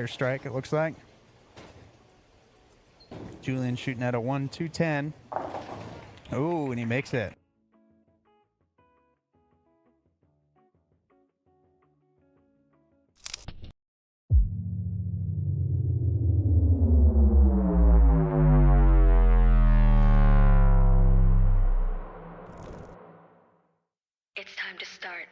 strike, it looks like. Julian shooting at a 1-2-10. Oh, and he makes it. It's time to start.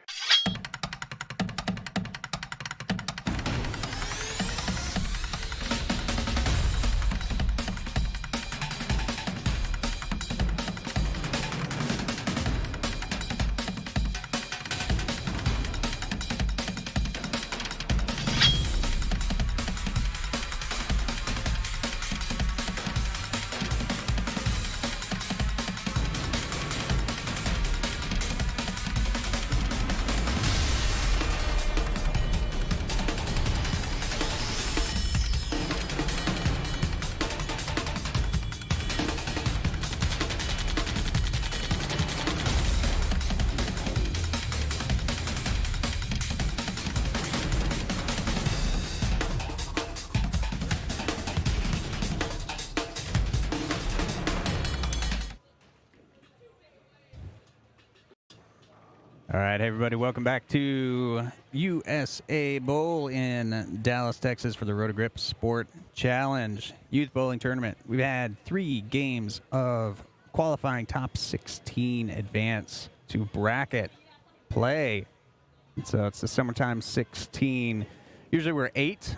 All right, hey everybody, welcome back to USA Bowl in Dallas, Texas for the Roto Grip Sport Challenge Youth Bowling Tournament. We've had 3 games of qualifying top 16 advance to bracket play. So it's the summertime 16. Usually we're 8.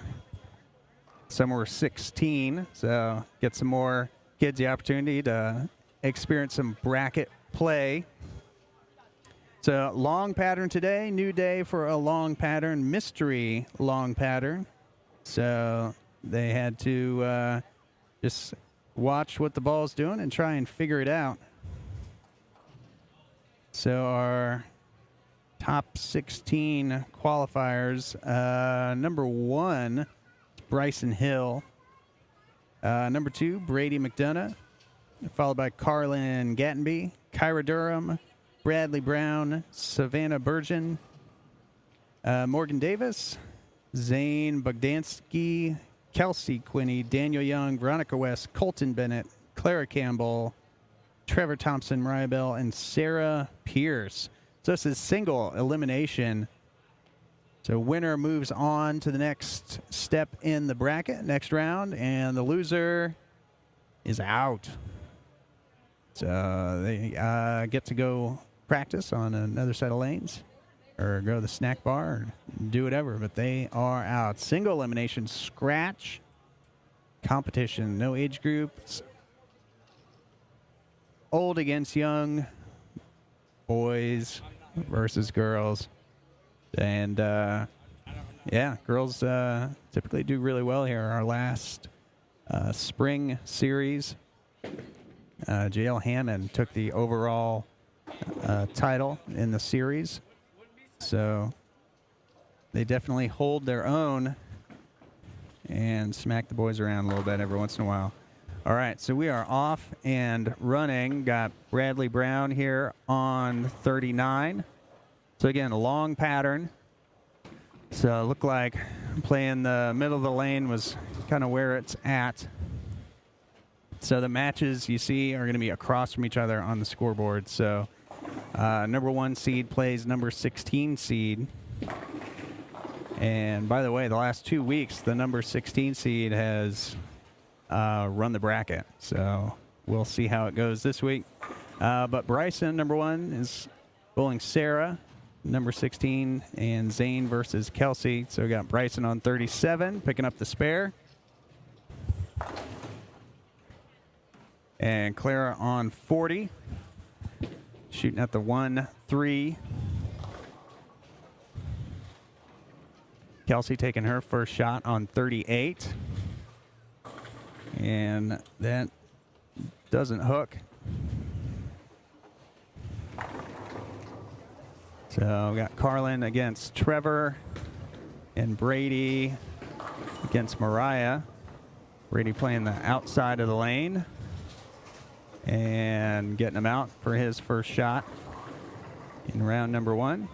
Some were 16. So get some more kids the opportunity to experience some bracket play. So long pattern today, new day for a long pattern, mystery long pattern. So they had to just watch what the ball's doing and try and figure it out. So our top 16 qualifiers, number 1, Bryson Hill. Number 2, Brady McDonough, followed by Carlin Gattenby, Kyra Durham, Bradley Brown, Savannah Burgeon, Morgan Davis, Zane Bogdansky, Kelsey Quinney, Daniel Young, Veronica West, Colton Bennett, Clara Campbell, Trevor Thompson, Mariah Bell, and Sarah Pierce. So this is single elimination. So winner moves on to the next step in the bracket, next round, and the loser is out. So they get to go practice on another set of lanes or go to the snack bar or do whatever, but they are out. Single elimination, scratch competition, no age groups, old against young, boys versus girls. And yeah, girls typically do really well here. Our last spring series, JL Hammond took the overall title in the series. So they definitely hold their own and smack the boys around a little bit every once in a while. All right, so we are off and running. Got Bradley Brown here on 39. So again, a long pattern. So it looked like playing the middle of the lane was kind of where it's at. So the matches you see are going to be across from each other on the scoreboard. So number 1 seed plays number 16 seed. And by the way, the last 2 weeks, the number 16 seed has run the bracket. So we'll see how it goes this week. But Bryson, number 1, is bowling Sarah, number 16, and Zane versus Kelsey. So we got Bryson on 37, picking up the spare. And Clara on 40, shooting at the 1-3. Kelsey taking her first shot on 38. And that doesn't hook. So we got Carlin against Trevor and Brady against Mariah. Brady playing the outside of the lane and getting him out for his first shot in round number 1.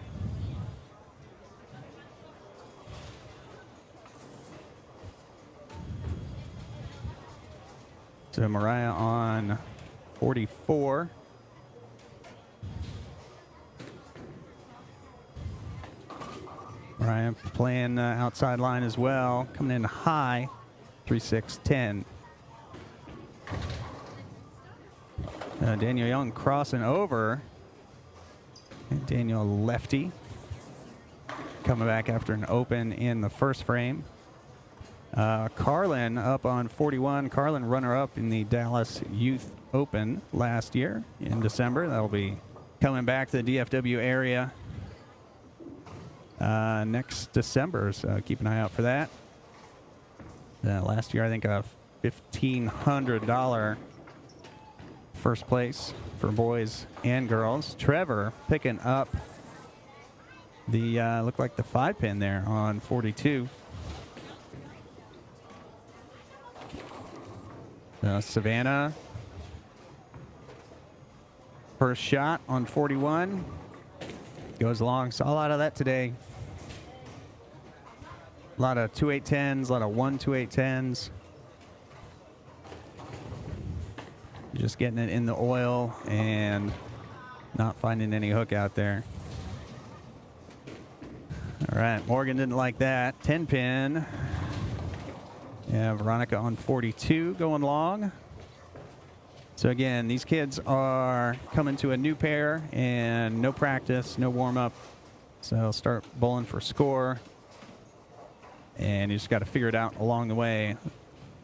So Mariah on 44. Mariah playing outside line as well. Coming in high, 3-6-10. Daniel Young crossing over. And Daniel lefty. Coming back after an open in the first frame. Carlin up on 41. Carlin runner-up in the Dallas Youth Open last year in December. That'll be coming back to the DFW area next December, so keep an eye out for that. Last year, I think a $1,500 first place for boys and girls. Trevor picking up the, looked like the 5-pin there on 42. Savannah, first shot on 41. Goes long. Saw a lot of that today. A lot of 2-8-10s, a lot of 1-2-8-10s. Just getting it in the oil and not finding any hook out there. All right, Morgan didn't like that. 10-pin. Yeah, Veronica on 42 going long. So again, these kids are coming to a new pair and no practice, no warm-up. So they'll start bowling for score. And you just got to figure it out along the way.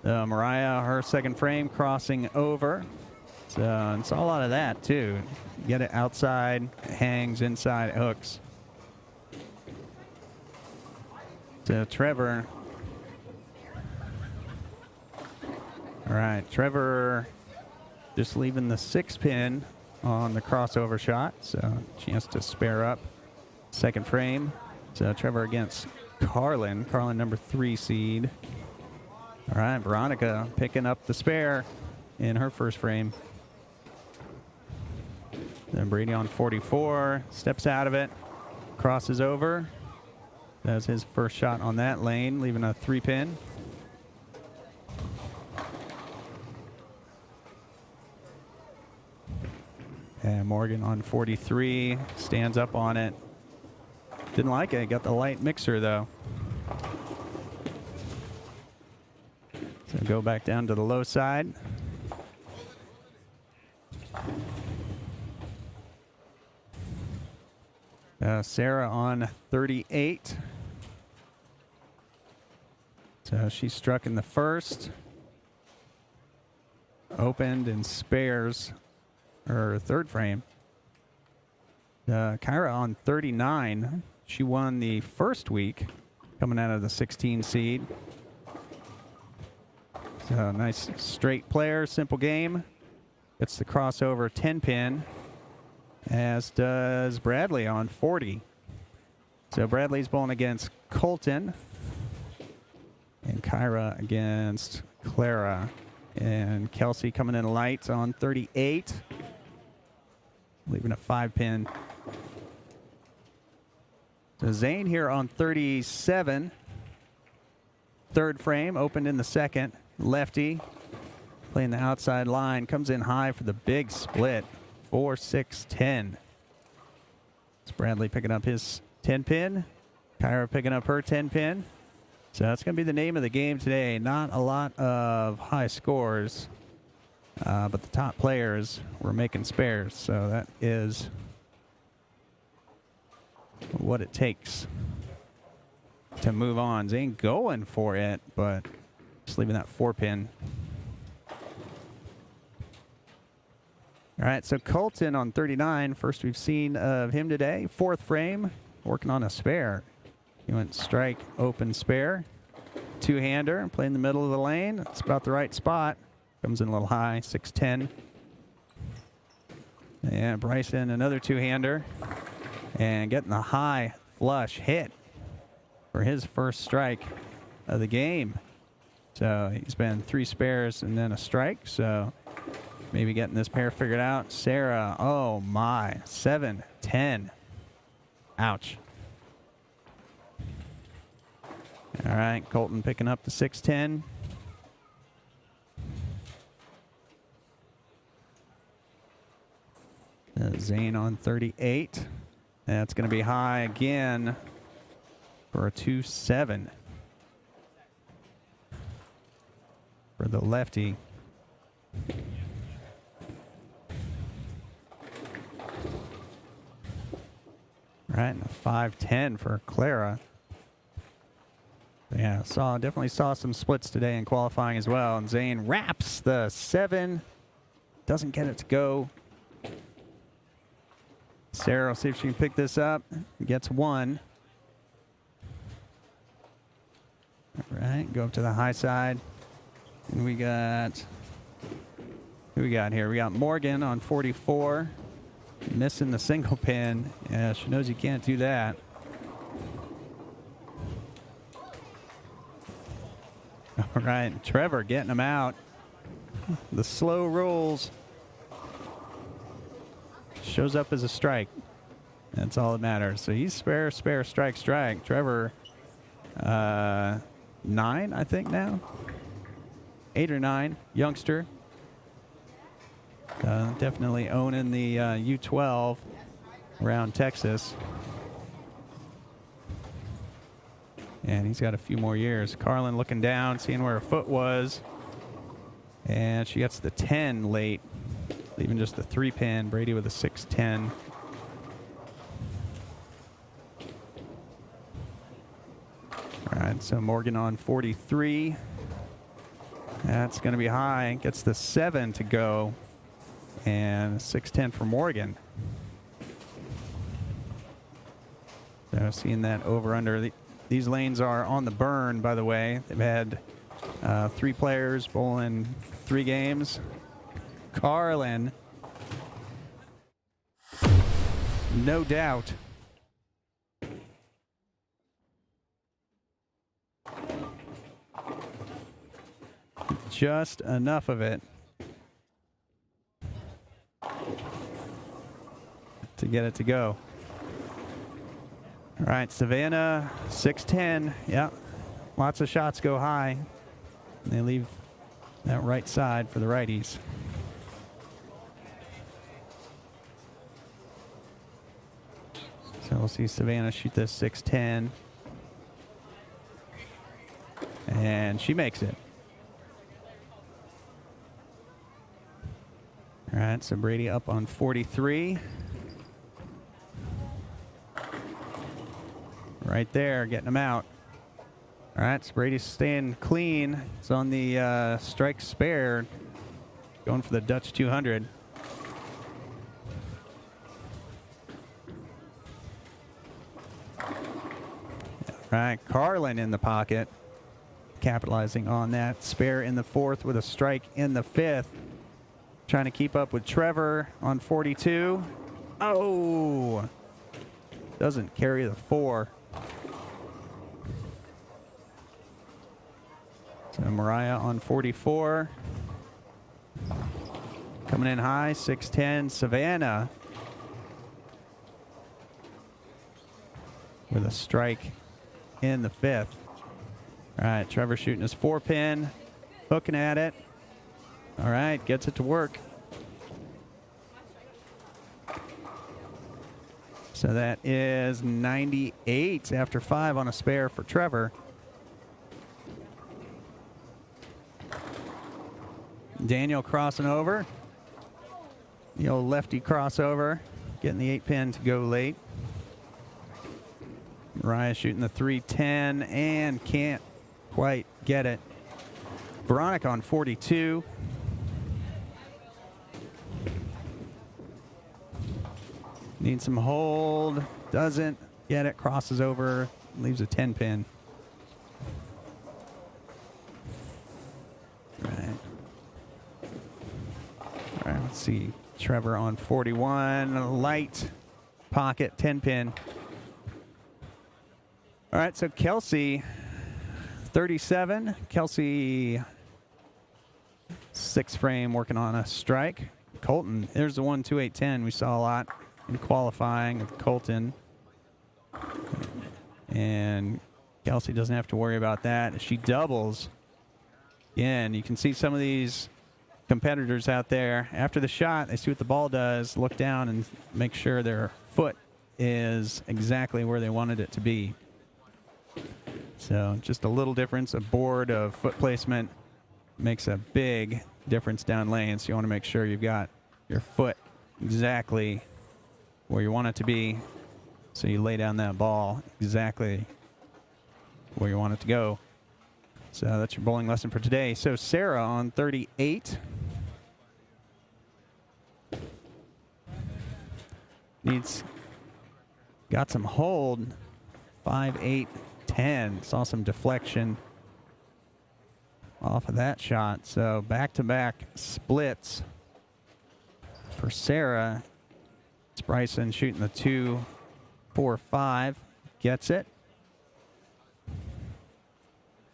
Mariah, her second frame, crossing over. So and saw a lot of that too. Get it outside, hangs inside, hooks. So Trevor. All right, Trevor just leaving the 6-pin on the crossover shot. So chance to spare up. Second frame. So Trevor against Carlin. Carlin, number 3 seed. All right, Veronica picking up the spare in her first frame. Then Brady on 44, steps out of it, crosses over. That's his first shot on that lane, leaving a 3-pin. And Morgan on 43, stands up on it. Didn't like it, got the light mixer though. So go back down to the low side. Sarah on 38. So she struck in the first. Opened and spares her third frame. Kyra on 39. She won the first week coming out of the 16 seed. So nice straight player, simple game. Gets the crossover 10-pin, as does Bradley on 40. So Bradley's bowling against Colton, and Kyra against Clara. And Kelsey coming in light on 38, leaving a 5-pin. So Zane here on 37. Third frame, opened in the second. Lefty, playing the outside line, comes in high for the big split. 4-6-10. It's Bradley picking up his 10-pin. Kyra picking up her 10-pin. So that's going to be the name of the game today. Not a lot of high scores, but the top players were making spares. So that is what it takes to move on. Zane going for it, but just leaving that 4-pin. All right, so Colton on 39. First we've seen of him today. Fourth frame, working on a spare. He went strike, open, spare. Two-hander, play in the middle of the lane. It's about the right spot. Comes in a little high, 6-10. And Bryson, another two-hander. And getting the high flush hit for his first strike of the game. So he's been 3 spares and then a strike. So maybe getting this pair figured out. Sarah, oh my, 7-10. Ouch. All right, Colton picking up the 6-10. Zane on 38. That's going to be high again for a 2-7 for the lefty. Right, and a 5-10 for Clara. Yeah, definitely saw some splits today in qualifying as well. And Zane wraps the 7. Doesn't get it to go. Sarah will see if she can pick this up. Gets 1. All right, go up to the high side. And we got, who we got here? We got Morgan on 44. Missing the single pin. Yeah, she knows you can't do that. All right, Trevor getting him out. The slow rolls. Shows up as a strike. That's all that matters. So he's spare, strike. Trevor, 9, I think now. 8 or 9, youngster. Definitely owning the U12 around Texas. And he's got a few more years. Carlin looking down, seeing where her foot was. And she gets the 10 late, leaving just the 3-pin. Brady with a 6-10. All right, so Morgan on 43. That's going to be high. Gets the 7 to go. And 6-10 for Morgan. So seeing that over under. These lanes are on the burn, by the way. They've had 3 players bowling 3 games. Carlin, no doubt. Just enough of it to get it to go. All right, Savannah, 6-10. Yeah, lots of shots go high. They leave that right side for the righties. So we'll see Savannah shoot this 6-10. And she makes it. All right, so Brady up on 43. Right there, getting him out. All right, so Brady's staying clean. It's on the strike spare, going for the Dutch 200. All right, Carlin in the pocket, capitalizing on that spare in the 4th with a strike in the 5th. Trying to keep up with Trevor on 42. Oh! Doesn't carry the 4. So Mariah on 44. Coming in high, 6-10. Savannah with a strike in the 5th. All right, Trevor shooting his 4-pin, hooking at it. All right, gets it to work. So that is 98 after 5 on a spare for Trevor. Daniel crossing over. The old lefty crossover, getting the 8-pin to go late. Mariah shooting the 3-10 and can't quite get it. Veronica on 42. Needs some hold. Doesn't get it. Crosses over. Leaves a 10-pin. Right. All right, let's see. Trevor on 41. Light pocket 10-pin. All right, so Kelsey, 37. Kelsey, 6 frame working on a strike. Colton, there's the 1-2-8-10 we saw a lot in qualifying with Colton. And Kelsey doesn't have to worry about that. She doubles. Again, you can see some of these competitors out there, after the shot, they see what the ball does, look down and make sure their foot is exactly where they wanted it to be. So just a little difference, a board of foot placement makes a big difference down lane. So you want to make sure you've got your foot exactly where you want it to be. So you lay down that ball exactly where you want it to go. So that's your bowling lesson for today. So Sarah on 38. Got some hold. 5-8. 10. Saw some deflection off of that shot. So back-to-back splits for Sarah. It's Bryson shooting the 2-4-5. Gets it.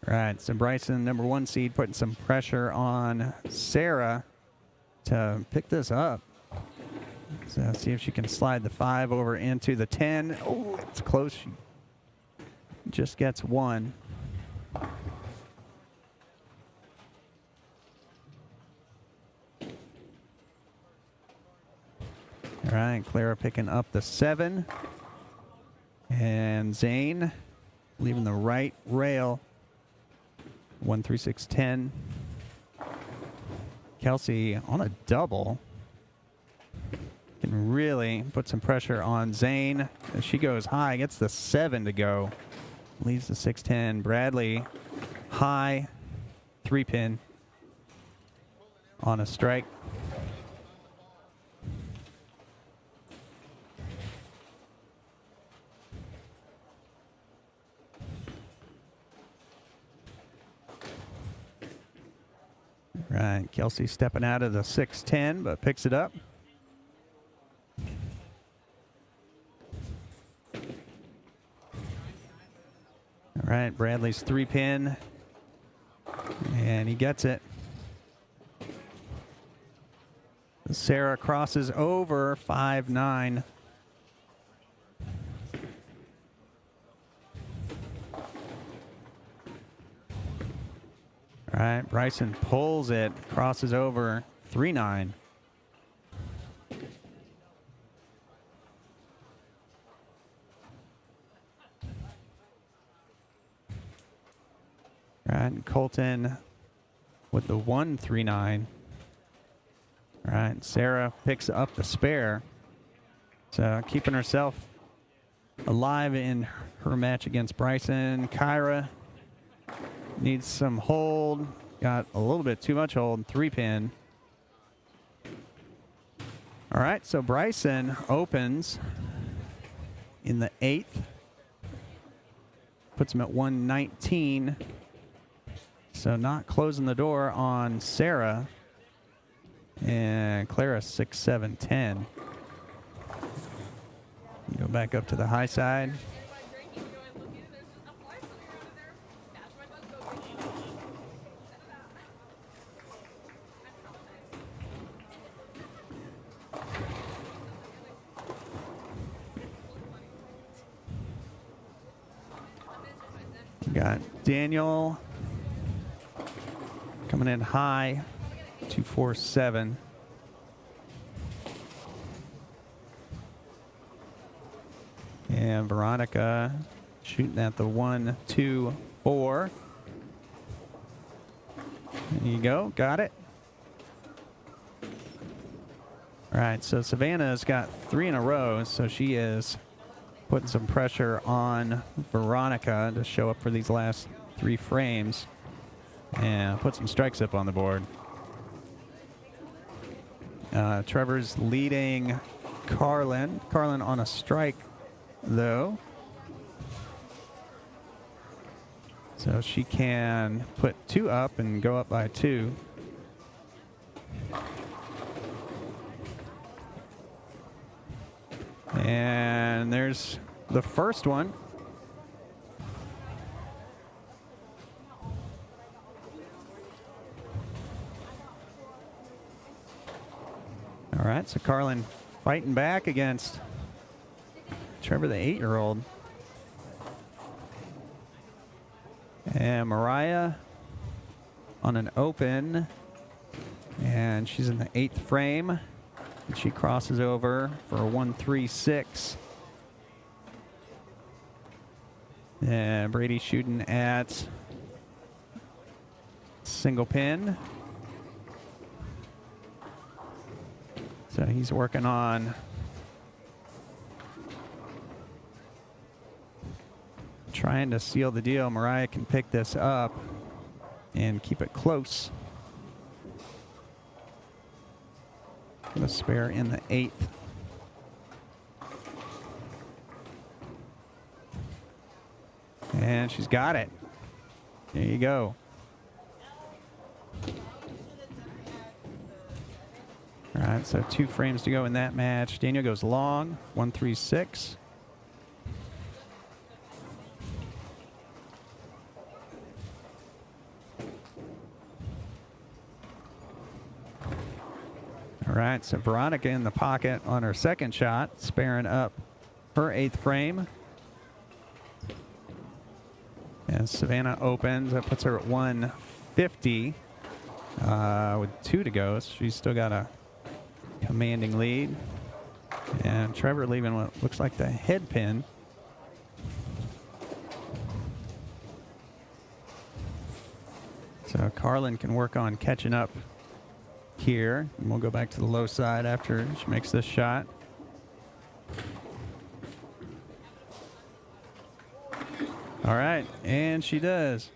All right, so Bryson, number 1 seed, putting some pressure on Sarah to pick this up. So see if she can slide the 5 over into the 10. Oh, it's close. She just gets 1. All right, Clara picking up the 7. And Zane leaving the right rail. 1-3-6-10. Kelsey on a double. Can really put some pressure on Zane. As she goes high, gets the 7 to go. Leaves the 6-10. Bradley high, 3-pin on a strike. Right, Kelsey stepping out of the 6-10, but picks it up. All right, Bradley's 3-pin, and he gets it. Sarah crosses over 5-9. All right, Bryson pulls it, crosses over 3-9. All right, Colton with the 1-3-9. All right, Sarah picks up the spare. So keeping herself alive in her match against Bryson. Kyra needs some hold. Got a little bit too much hold. 3-pin. All right, so Bryson opens in the 8th. Puts him at 119. So not closing the door on Sarah. And Clara 6-7-10. Go back up to the high side. Got Daniel coming in high, 2-4-7. And Veronica shooting at the 1-2-4. There you go, got it. All right, so Savannah's got 3 in a row, so she is putting some pressure on Veronica to show up for these last 3 frames and put some strikes up on the board. Trevor's leading Carlin. Carlin on a strike, though. So she can put 2 up and go up by 2. And there's the first one. All right, so Carlin fighting back against Trevor, the 8-year-old. And Mariah on an open. And she's in the 8th frame. And she crosses over for a 1-3-6. And Brady shooting at single pin. So he's working on trying to seal the deal. Mariah can pick this up and keep it close. The spare in the 8th. And she's got it. There you go. All right, so 2 frames to go in that match. Daniel goes long, 1-3-6. All right, so Veronica in the pocket on her second shot, sparing up her 8th frame. As Savannah opens, that puts her at 150 with 2 to go. So she's still got a commanding lead. And Trevor leaving what looks like the head pin. So Carlin can work on catching up here. And we'll go back to the low side after she makes this shot. All right, and she does.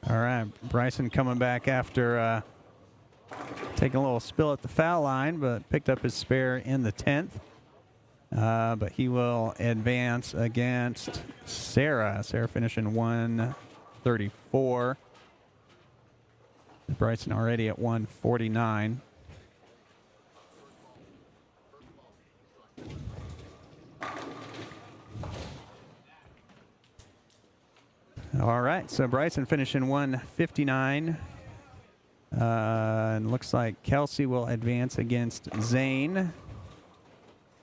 All right, Bryson coming back after taking a little spill at the foul line, but picked up his spare in the 10th. But he will advance against Sarah. Sarah finishing 134. Bryson already at 149. All right, so Bryson finishing 159. And looks like Kelsey will advance against Zane.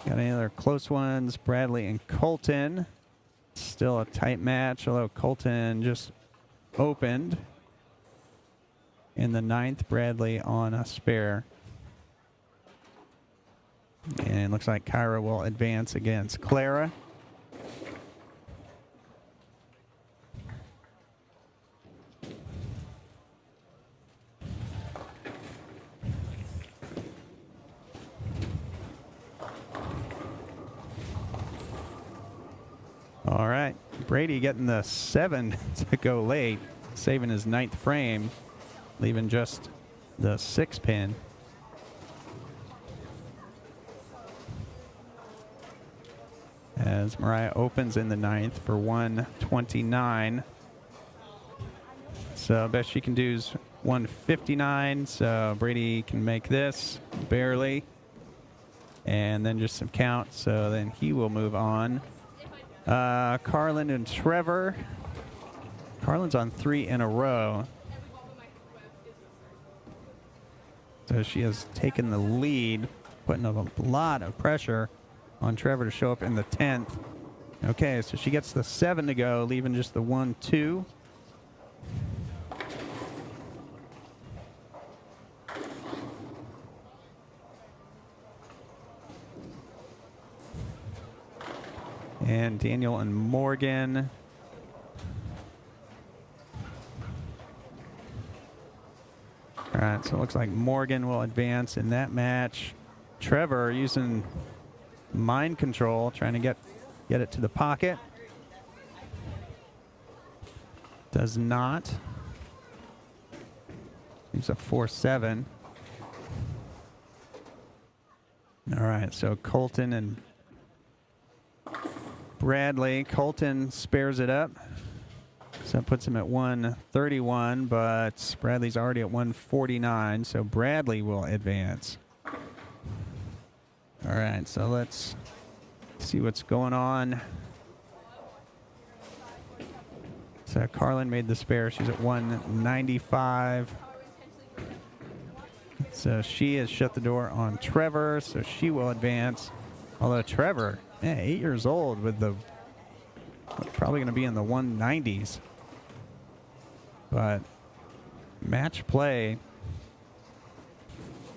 Got any other close ones? Bradley and Colton. Still a tight match, although Colton just opened in the 9th. Bradley on a spare. And looks like Kyra will advance against Clara. All right, Brady getting the 7 to go late, saving his 9th frame, leaving just the 6 pin. As Mariah opens in the 9th for 129. So best she can do is 159, so Brady can make this, barely. And then just some count, so then he will move on. Carlin and Trevor. Carlin's on 3 in a row. So she has taken the lead, putting up a lot of pressure on Trevor to show up in the 10th. Okay, so she gets the 7 to go, leaving just the 1-2. And Daniel and Morgan. All right, so it looks like Morgan will advance in that match. Trevor using mind control, trying to get it to the pocket. Does not. He's a 4-7. All right, so Colton and Bradley. Colton spares it up. So that puts him at 131, but Bradley's already at 149, so Bradley will advance. All right, so let's see what's going on. So Carlin made the spare. She's at 195. So she has shut the door on Trevor, so she will advance. Although Trevor, 8 years old, with the probably going to be in the 190s. But match play.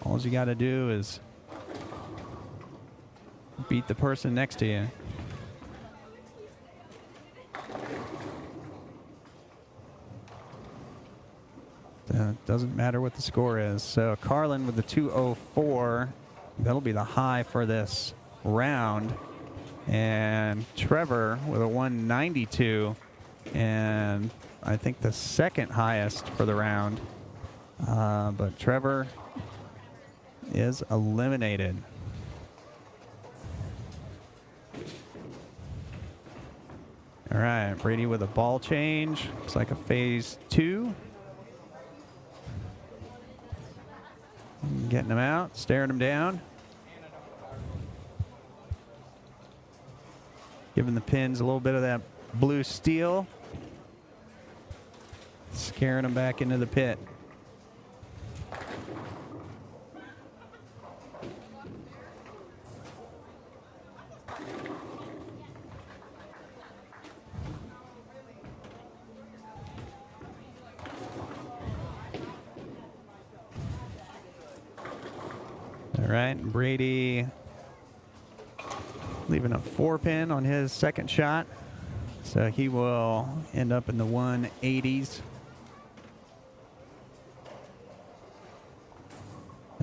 All you got to do is beat the person next to you. It doesn't matter what the score is. So Carlin with the 204. That'll be the high for this round. And Trevor with a 192. And I think the second highest for the round. But Trevor is eliminated. All right, Brady with a ball change. Looks like a phase 2. Getting him out, staring him down. Giving the pins a little bit of that blue steel. Scaring him back into the pit. All right, Brady leaving a 4-pin on his second shot. So he will end up in the 180s.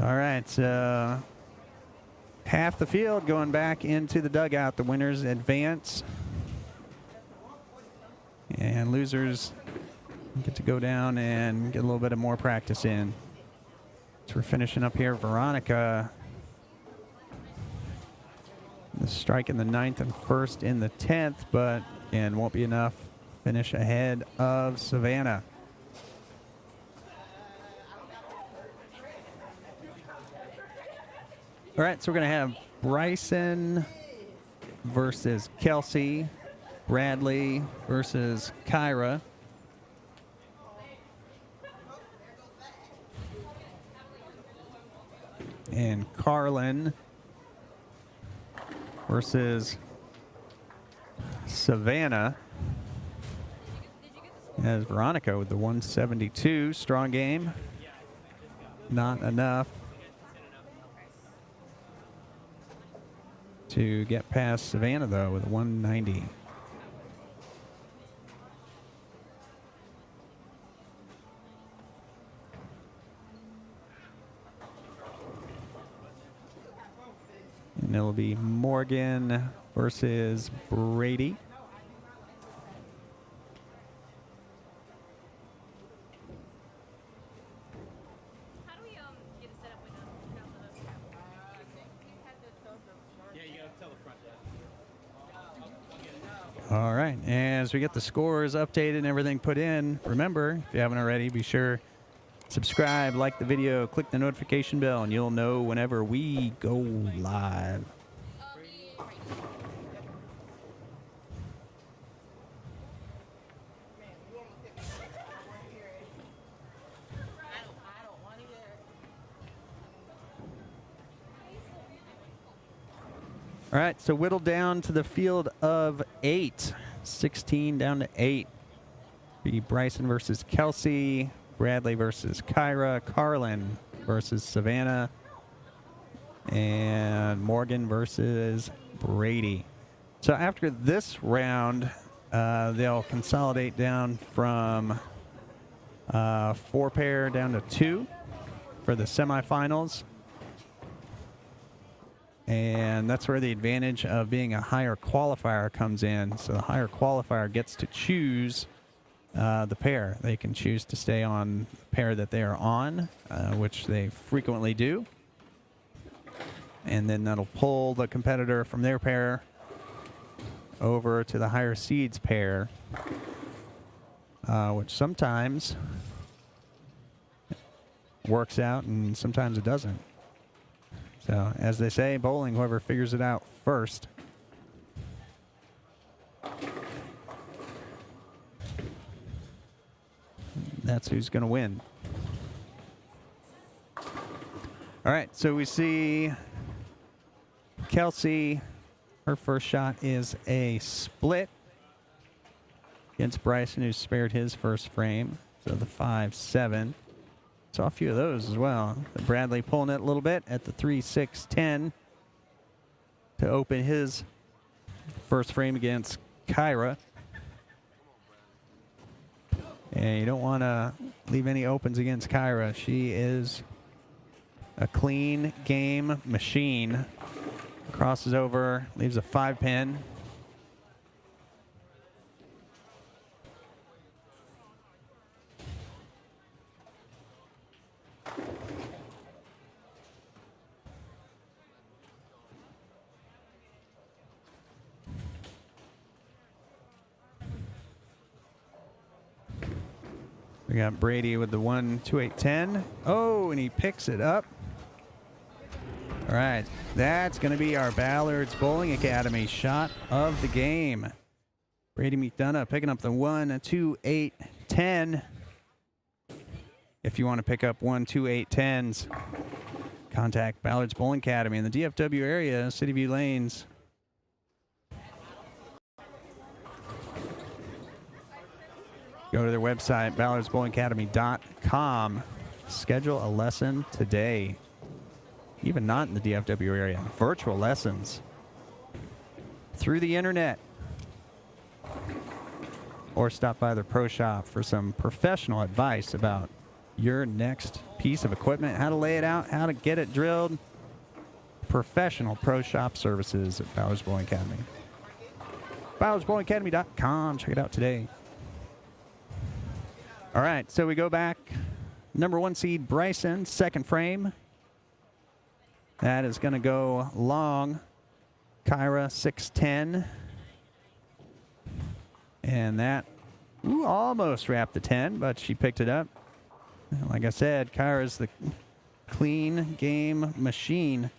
All right, so half the field going back into the dugout. The winners advance. And losers get to go down and get a little bit of more practice in. So we're finishing up here. Veronica striking the 9th and 1st in the 10th, but again, won't be enough. Finish ahead of Savannah. All right, so we're going to have Bryson versus Kelsey, Bradley versus Kyra. And Carlin versus Savannah. As Veronica with the 172. Strong game. Not enough to get past Savannah, though, with a 190. And it'll be Morgan versus Brady. How do we get it set up when yeah, you gotta tell the front desk. All right, as we get the scores updated and everything put in, remember, if you haven't already, be sure subscribe, like the video, click the notification bell, and you'll know whenever we go live. All right, so whittled down to the field of 8. 16 down to 8. Be Bryson versus Kelsey, Bradley versus Kyra, Carlin versus Savannah, and Morgan versus Brady. So after this round, they'll consolidate down from 4-pair down to 2 for the semifinals. And that's where the advantage of being a higher qualifier comes in. So the higher qualifier gets to choose the pair. They can choose to stay on the pair that they are on, which they frequently do. And then that'll pull the competitor from their pair over to the higher seeds pair, which sometimes works out and sometimes it doesn't. So, as they say, bowling, whoever figures it out first. That's who's going to win. All right, so we see Kelsey. Her first shot is a split against Bryson, who spared his first frame. So the 5-7. Saw a few of those as well. Bradley pulling it a little bit at the 3-6-10 to open his first frame against Kyra. And you don't want to leave any opens against Kyra. She is a clean game machine. Crosses over, leaves a 5-pin. We got Brady with the 1-2-8-10. Oh, and he picks it up. All right, that's going to be our Ballard's Bowling Academy shot of the game. Brady McDonough picking up the 1-2-8-10. If you want to pick up 1-2-8-10s, contact Ballard's Bowling Academy in the DFW area, City View Lanes. Go to their website, ballardsbowlingacademy.com. Schedule a lesson today. Even not in the DFW area. Virtual lessons through the internet. Or stop by their pro shop for some professional advice about your next piece of equipment, how to lay it out, how to get it drilled. Professional pro shop services at Ballard's Bowling Academy. ballardsbowlingacademy.com. Check it out today. All right, so we go back. Number 1 seed Bryson, second frame. That is going to go long. Kyra 6-10. And that almost wrapped the 10, but she picked it up. Like I said, Kyra's the clean game machine.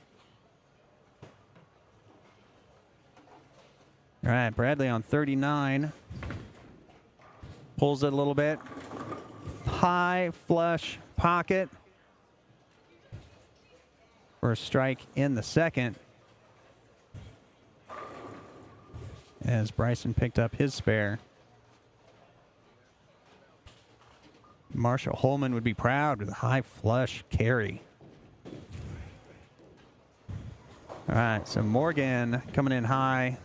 All right, Bradley on 39. Pulls it a little bit. High flush pocket for a strike in the second. As Bryson picked up his spare. Marshall Holman would be proud with a high flush carry. All right, so Morgan coming in high.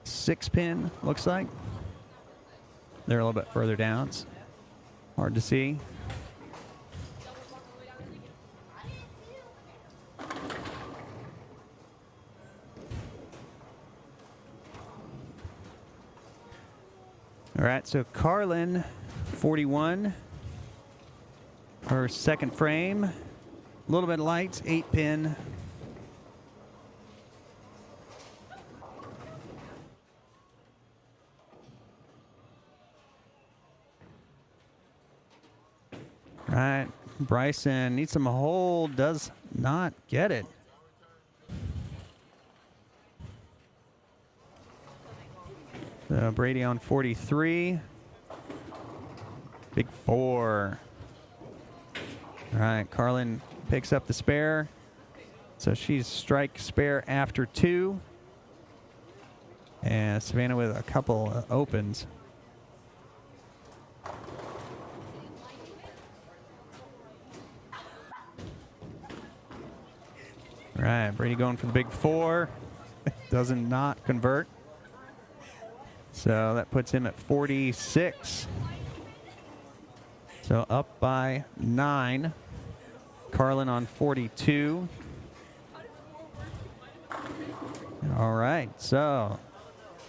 6-pin, looks like. They're a little bit further down. It's hard to see. All right, so Carlin, 41. Her second frame. A little bit light, 8-pin. All right, Bryson needs some hold, does not get it. So Brady on 43. Big 4. All right, Carlin picks up the spare. So she's strike spare after 2. And Savannah with a couple opens. All right, Brady going for the big 4. Doesn't not convert. So that puts him at 46. So up by 9. Carlin on 42. All right, so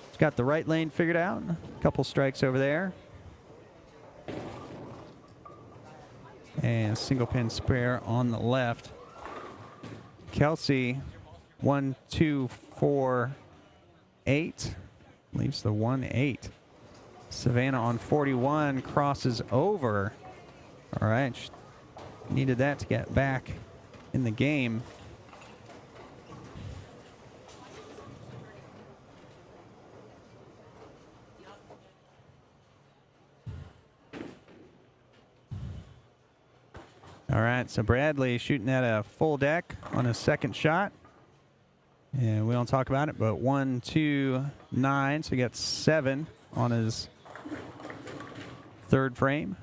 he's got the right lane figured out. A couple strikes over there. And single pin spare on the left. Kelsey, 1, 2, 4, 8. Leaves the 1-8. Savannah on 41 crosses over. All right. Needed that to get back in the game. All right. So Bradley shooting at a full deck on his second shot. And we don't talk about it, but 1, 2, 9. So he got 7 on his third frame.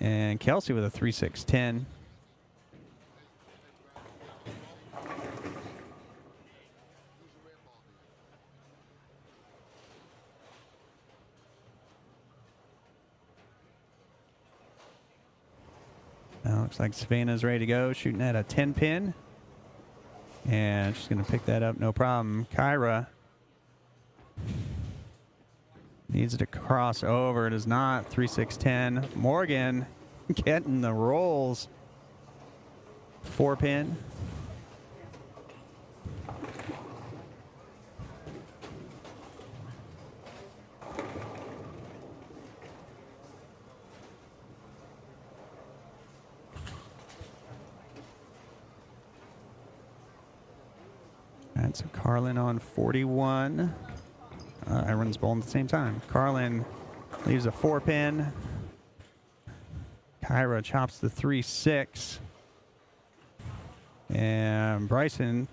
And Kelsey with a 3-6-10. Now looks like Savannah's ready to go, shooting at a 10-pin. And she's going to pick that up, no problem. Kyra needs it to cross over. It is not. 3-6-10. Morgan getting the rolls. 4-pin. That's a Carlin on 41. Everyone's bowling at the same time. Carlin leaves a 4-pin. Kyra chops the 3-6. And Bryson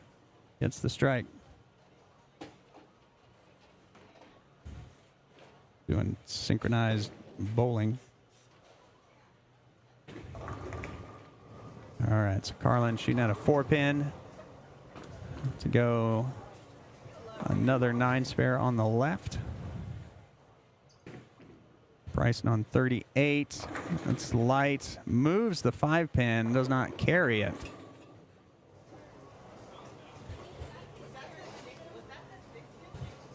gets the strike. Doing synchronized bowling. All right, so Carlin shooting at a 4-pin. To go another 9-spare on the left. Bryson on 38. That's light. Moves the 5-pin. Does not carry it.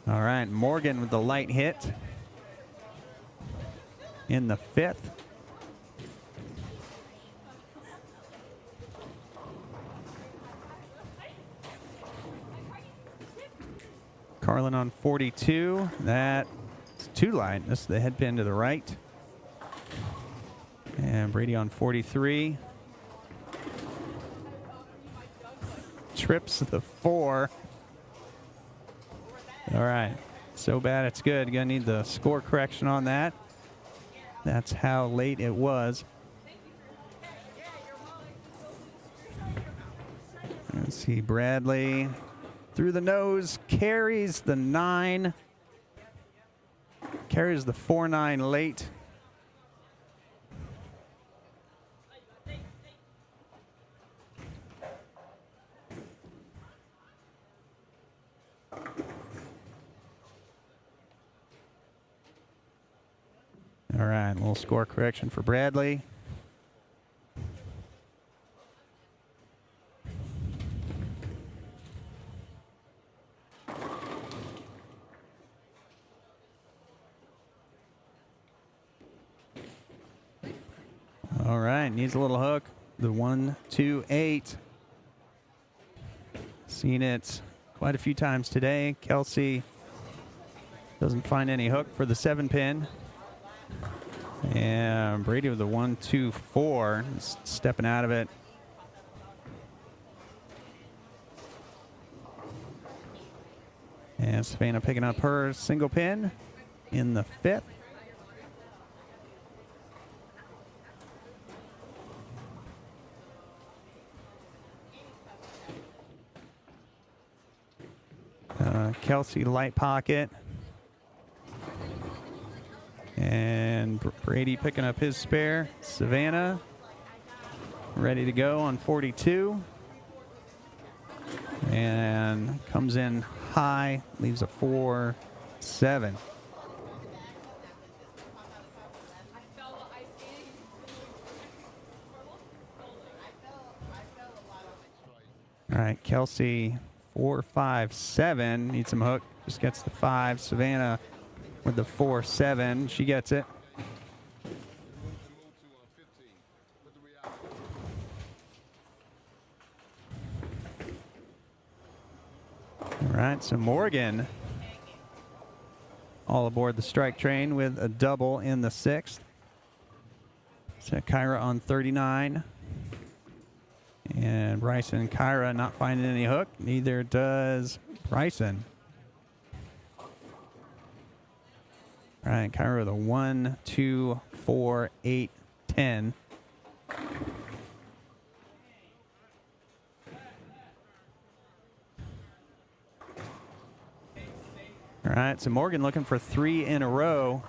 All right, Morgan with the light hit in the 5th. Carlin on 42. That's too light. This is the head pin to the right. And Brady on 43. Trips the 4. All right. So bad it's good. Gonna need the score correction on that. That's how late it was. Let's see, Bradley through the nose, carries the 9. Carries the 4-9 late. All right, a little score correction for Bradley. All right, needs a little hook. The 1-2-8. Seen it quite a few times today. Kelsey doesn't find any hook for the 7-pin. And Brady with the 1-2-4, stepping out of it. And Savannah picking up her single pin in the 5th. Kelsey light pocket. And Brady picking up his spare. Savannah ready to go on 42. And comes in high, leaves a 4-7. All right, Kelsey 4-5-7. Needs some hook. Just gets the 5. Savannah with the 4-7. She gets it. All right, so Morgan all aboard the strike train with a double in the 6th. So Kyra on 39. And Bryson and Kyra not finding any hook. Neither does Bryson. All right, Kyra with a 1, 2, 4, 8, 10. All right, so Morgan looking for 3 in a row.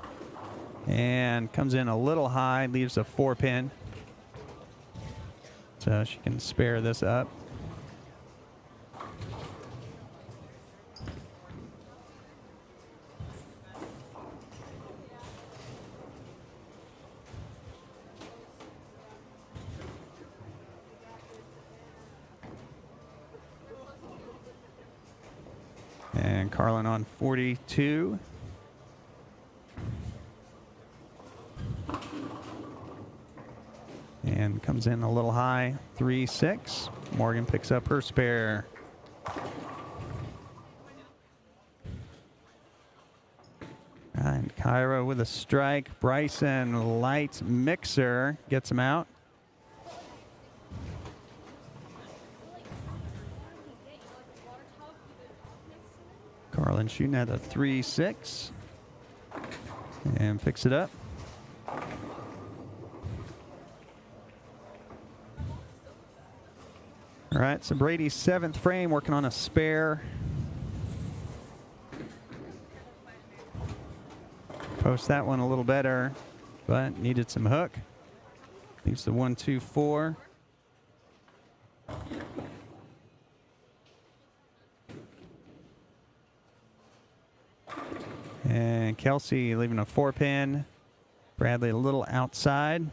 And comes in a little high, leaves a 4-pin. So she can spare this up. And Carlin on 42. And comes in a little high, 3-6. Morgan picks up her spare. And Kyra with a strike. Bryson, light mixer, gets him out. Carlin shooting at a 3-6. And picks it up. All right, so Brady's 7th frame, working on a spare. Post that one a little better, but needed some hook. Leaves the 1-2-4. And Kelsey leaving a 4-pin. Bradley a little outside.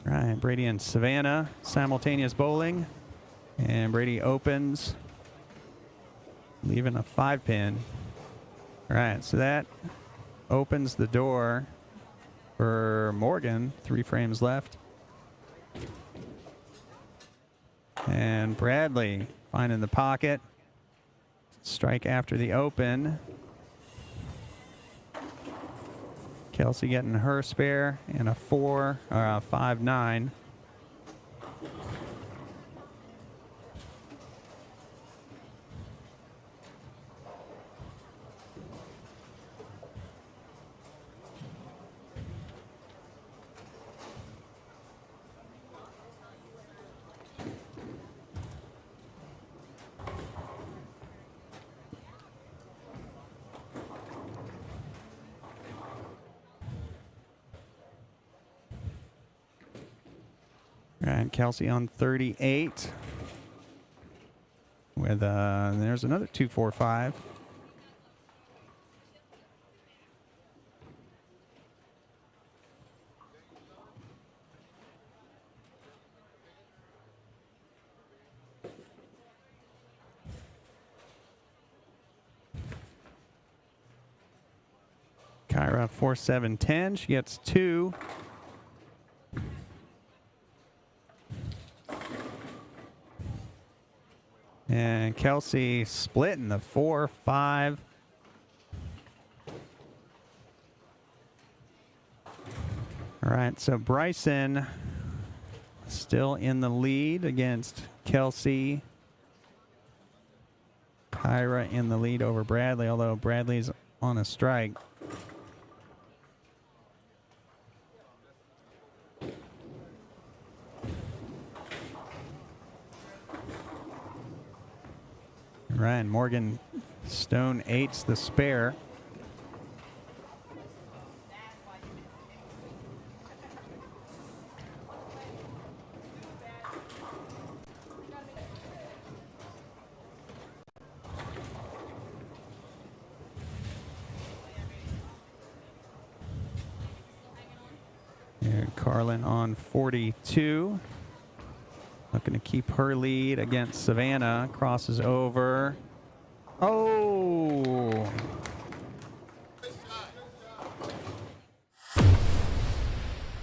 All right, Brady and Savannah, simultaneous bowling. And Brady opens, leaving a 5-pin. All right, so that opens the door for Morgan. 3 frames left. And Bradley finding the pocket. Strike after the open. Kelsey getting her spare and a 5-9. And Kelsey on 38 with there's another 2-4-5. Kyra 4-7-10. She gets 2. And Kelsey splitting the 4-5. All right, so Bryson still in the lead against Kelsey. Kyra in the lead over Bradley, although Bradley's on a strike. Ryan Morgan Stone 8's the spare. And Carlin on 42. Looking to keep her lead against Savannah. Crosses over. Oh!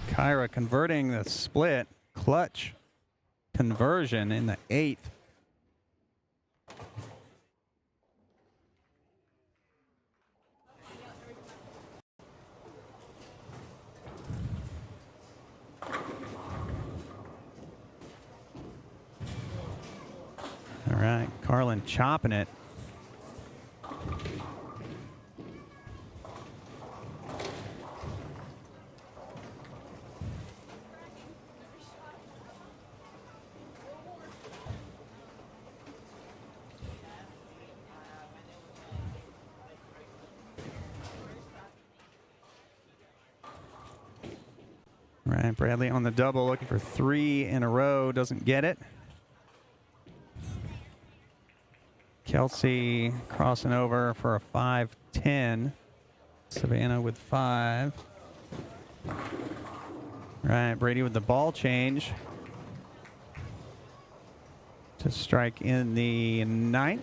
Kyra converting the split. Clutch conversion in the 8th. All right, Carlin chopping it. right, Bradley on the double, looking for 3 in a row, doesn't get it. Kelsey crossing over for a 5-10. Savannah with 5. Right, Brady with the ball change to strike in the 9th.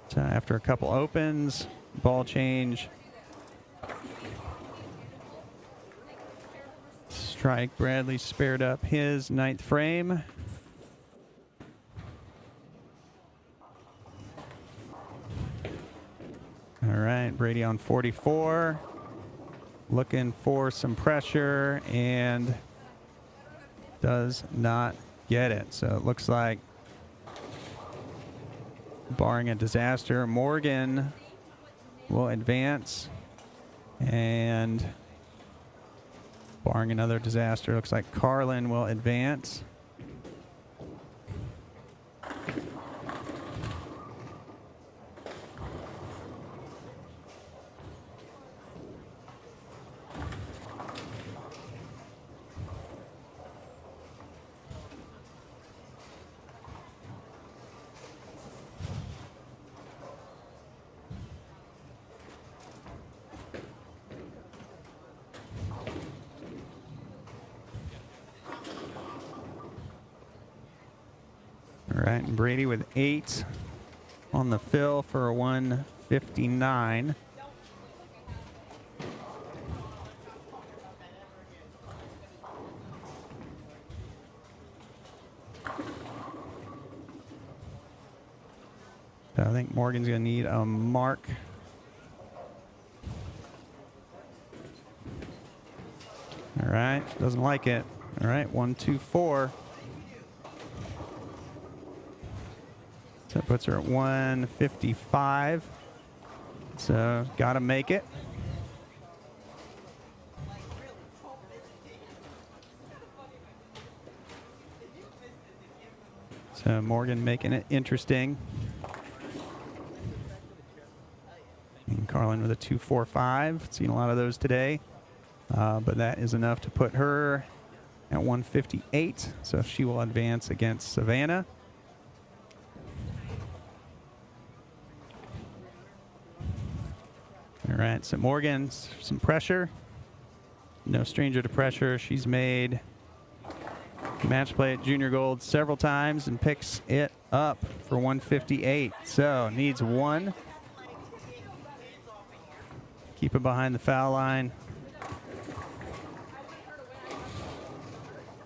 So after a couple opens, ball change. Strike. Bradley spared up his 9th frame. All right, Brady on 44. Looking for some pressure and does not get it. So it looks like, barring a disaster, Morgan will advance. And barring another disaster, looks like Carlin will advance. All right, and Brady with 8 on the fill for a 159. So I think Morgan's going to need a mark. All right, doesn't like it. All right, 1, 2, 4. So that puts her at 155. So got to make it. So Morgan making it interesting. And Carlin with a 245. Seen a lot of those today. But that is enough to put her at 158. So she will advance against Savannah. All right, so Morgan, some pressure. No stranger to pressure. She's made match play at Junior Gold several times and picks it up for 158. So needs 1. Keep it behind the foul line.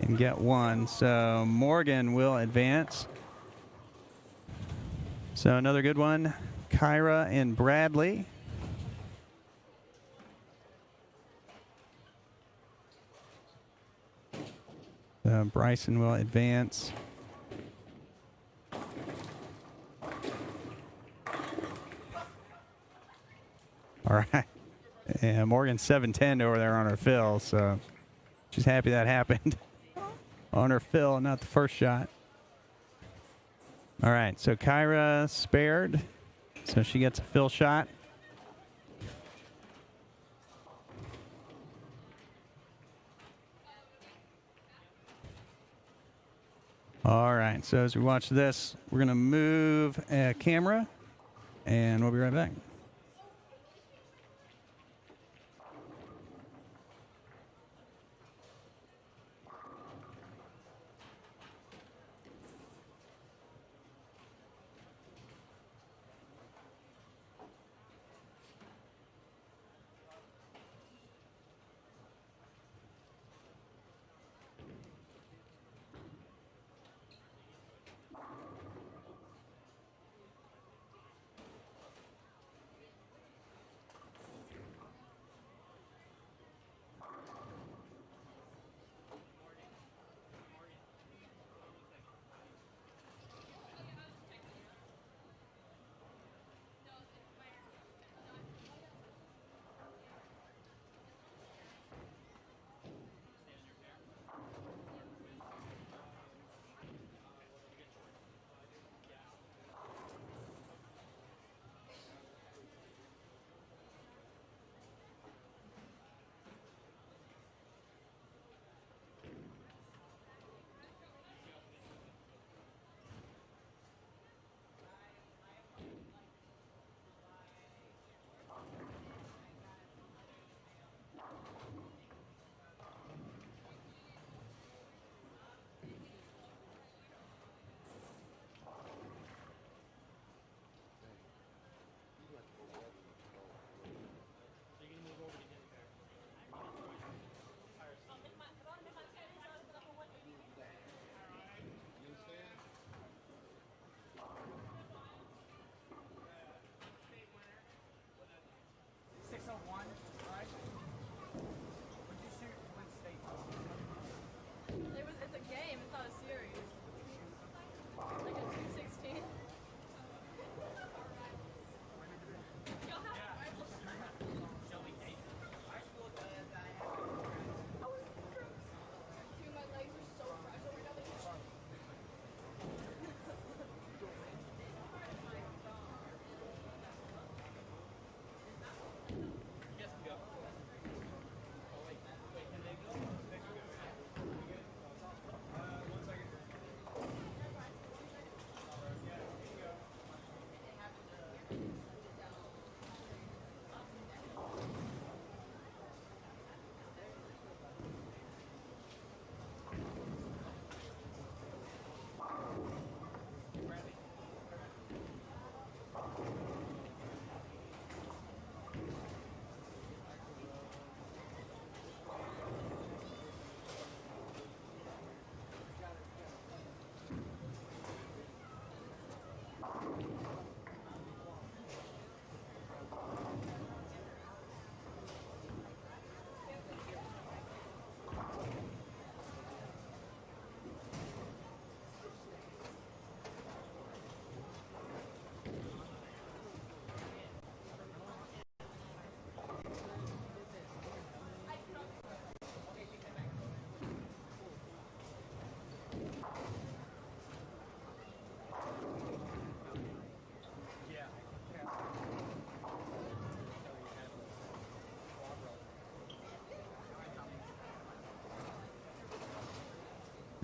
And get 1. So Morgan will advance. So another good one. Kyra and Bradley. Bryson will advance. All right. And Morgan's 7-10 over there on her fill, so she's happy that happened on her fill, not the first shot. All right, so Kyra spared, so she gets a fill shot. All right, so as we watch this, we're going to move a camera, and we'll be right back.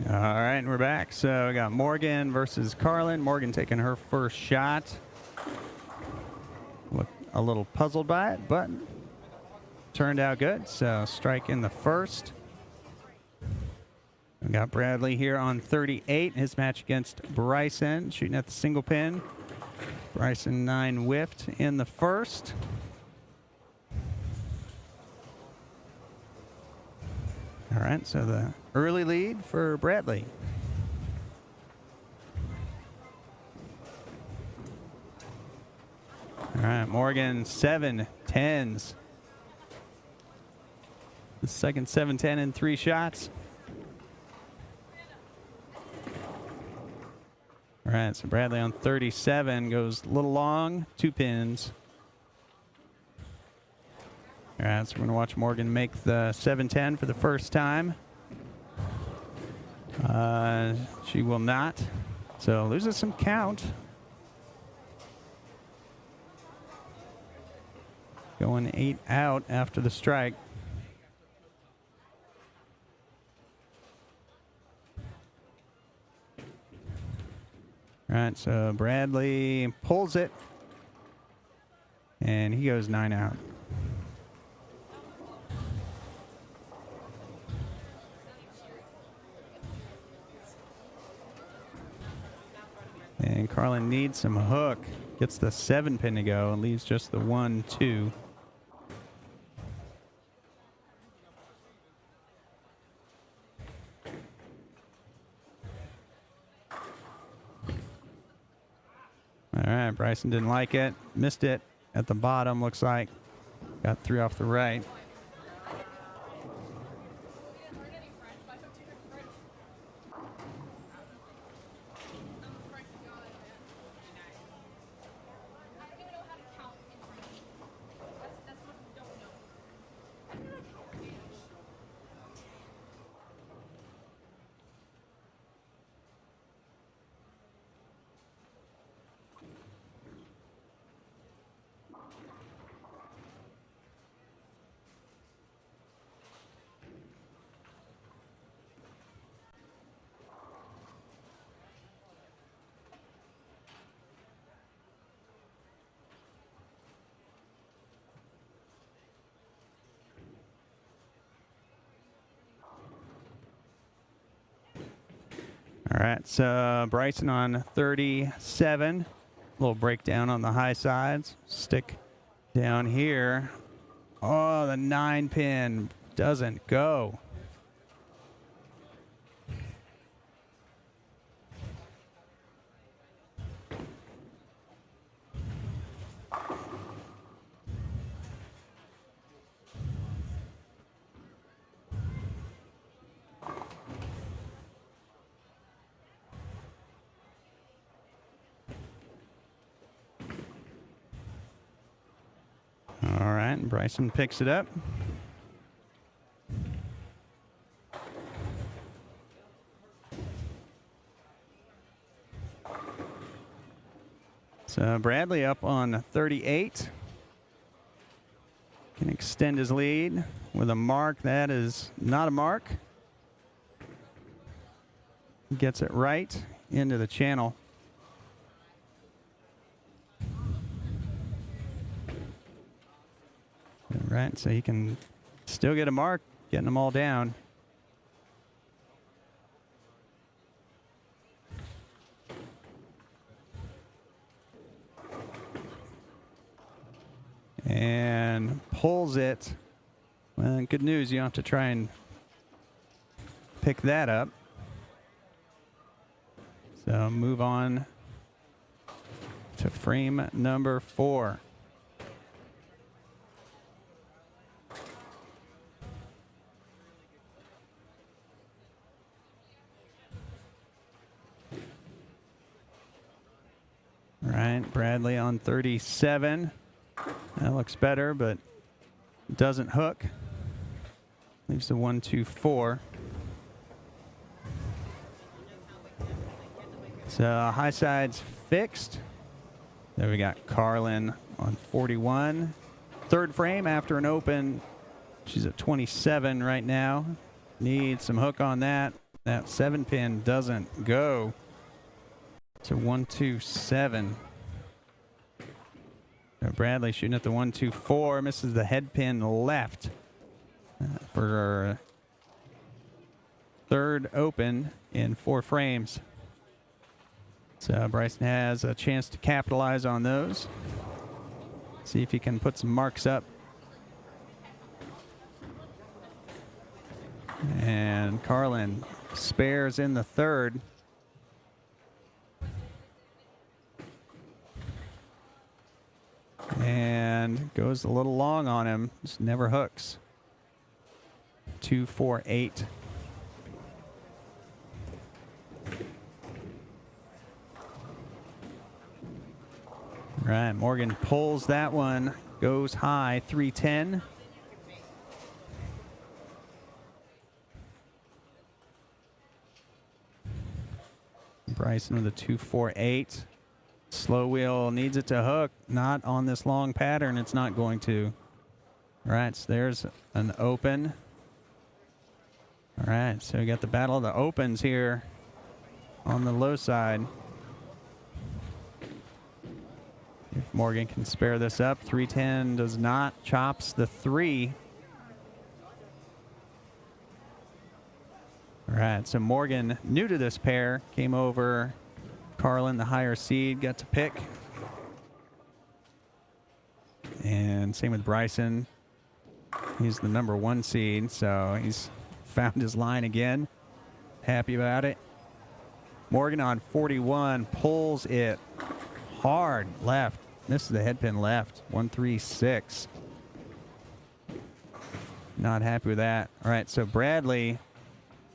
All right, and we're back. So we got Morgan versus Carlin. Morgan taking her first shot. Looked a little puzzled by it, but turned out good. So strike in the first. We got Bradley here on 38. His match against Bryson, shooting at the single pin. Bryson 9 whiffed in the first. All right, so the early lead for Bradley. All right, Morgan 7-10s. The second 7-10 in 3 shots. All right, so Bradley on 37 goes a little long, 2 pins. All right, so we're going to watch Morgan make the 7-10 for the first time. She will not, so loses some count. Going 8 out after the strike. All right, so Bradley pulls it, and he goes 9 out. And Carlin needs some hook. Gets the 7 pin to go and leaves just the 1-2. All right, Bryson didn't like it. Missed it at the bottom, looks like. Got 3 off the right. All right, so Bryson on 37. Little breakdown on the high sides. Stick down here. Oh, the 9 pin doesn't go. All right, and Bryson picks it up. So Bradley up on 38. Can extend his lead with a mark that is not a mark. Gets it right into the channel. All right, so he can still get a mark, getting them all down. And pulls it. Well, good news, you don't have to try and pick that up. So move on to frame number 4. All right, Bradley on 37. That looks better, but doesn't hook. Leaves the 1-2-4. So high side's fixed. There we got Carlin on 41. Third frame after an open. She's at 27 right now. Needs some hook on that. That 7-pin doesn't go. It's a 1-2-7. Bradley shooting at the 1-2-4, misses the head pin left for third open in 4 frames. So Bryson has a chance to capitalize on those. See if he can put some marks up. And Carlin spares in the third. And goes a little long on him. Just never hooks. 2-4-8. Right, Morgan pulls that one. Goes high, 3-10. Bryson with a 2-4-8. Slow wheel needs it to hook. Not on this long pattern. It's not going to. All right, so there's an open. All right, so we got the battle of the opens here on the low side. If Morgan can spare this up. 3-10 does not. Chops the 3. All right, so Morgan, new to this pair, came over. Carlin, the higher seed, got to pick. And same with Bryson. He's the number 1 seed, so he's found his line again. Happy about it. Morgan on 41, pulls it hard left. Misses the head pin left. 1-3-6. Not happy with that. All right, so Bradley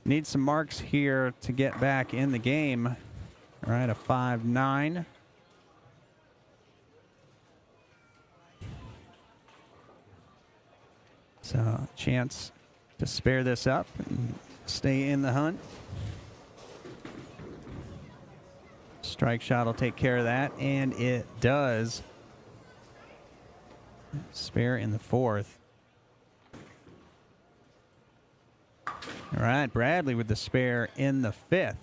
needs some marks here to get back in the game. All right, a 5-9. So chance to spare this up and stay in the hunt. Strike shot will take care of that, and it does. Spare in the 4th. All right, Bradley with the spare in the 5th.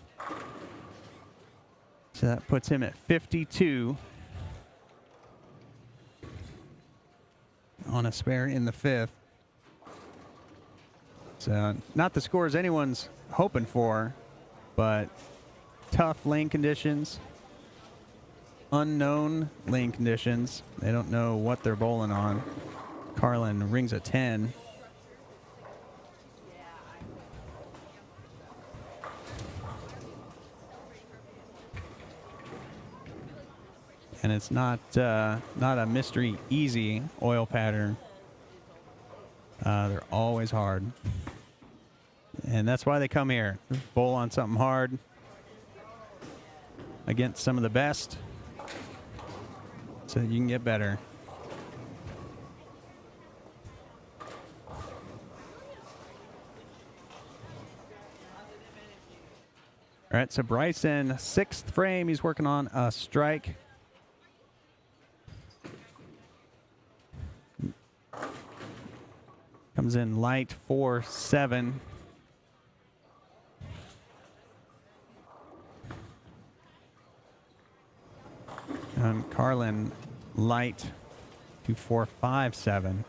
So that puts him at 52 on a spare in the 5th. So not the scores anyone's hoping for, but tough lane conditions, unknown lane conditions. They don't know what they're bowling on. Carlin rings a 10. And it's not a mystery easy oil pattern. They're always hard. And that's why they come here. Bowl on something hard against some of the best so that you can get better. All right, so Bryson, 6th frame. He's working on a strike. Comes in light 4-7. And Carlin light 2-4-5-7.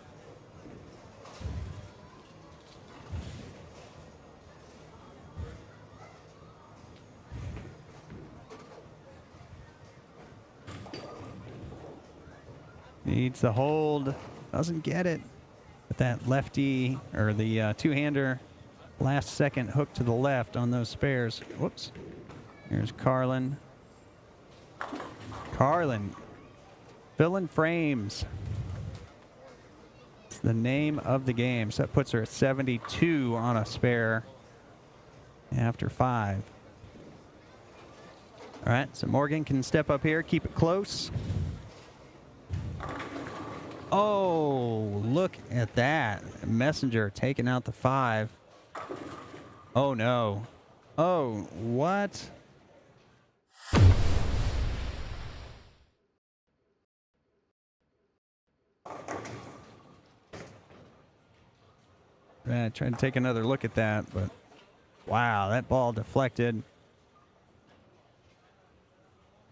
Needs the hold, doesn't get it. But that lefty, or the two-hander, last second hook to the left on those spares. Whoops. Here's Carlin. Carlin, filling frames. It's the name of the game. So that puts her at 72 on a spare after 5. All right, so Morgan can step up here, keep it close. Oh, look at that. Messenger taking out the 5. Oh, no. Oh, what? I tried to take another look at that, but Wow, that ball deflected.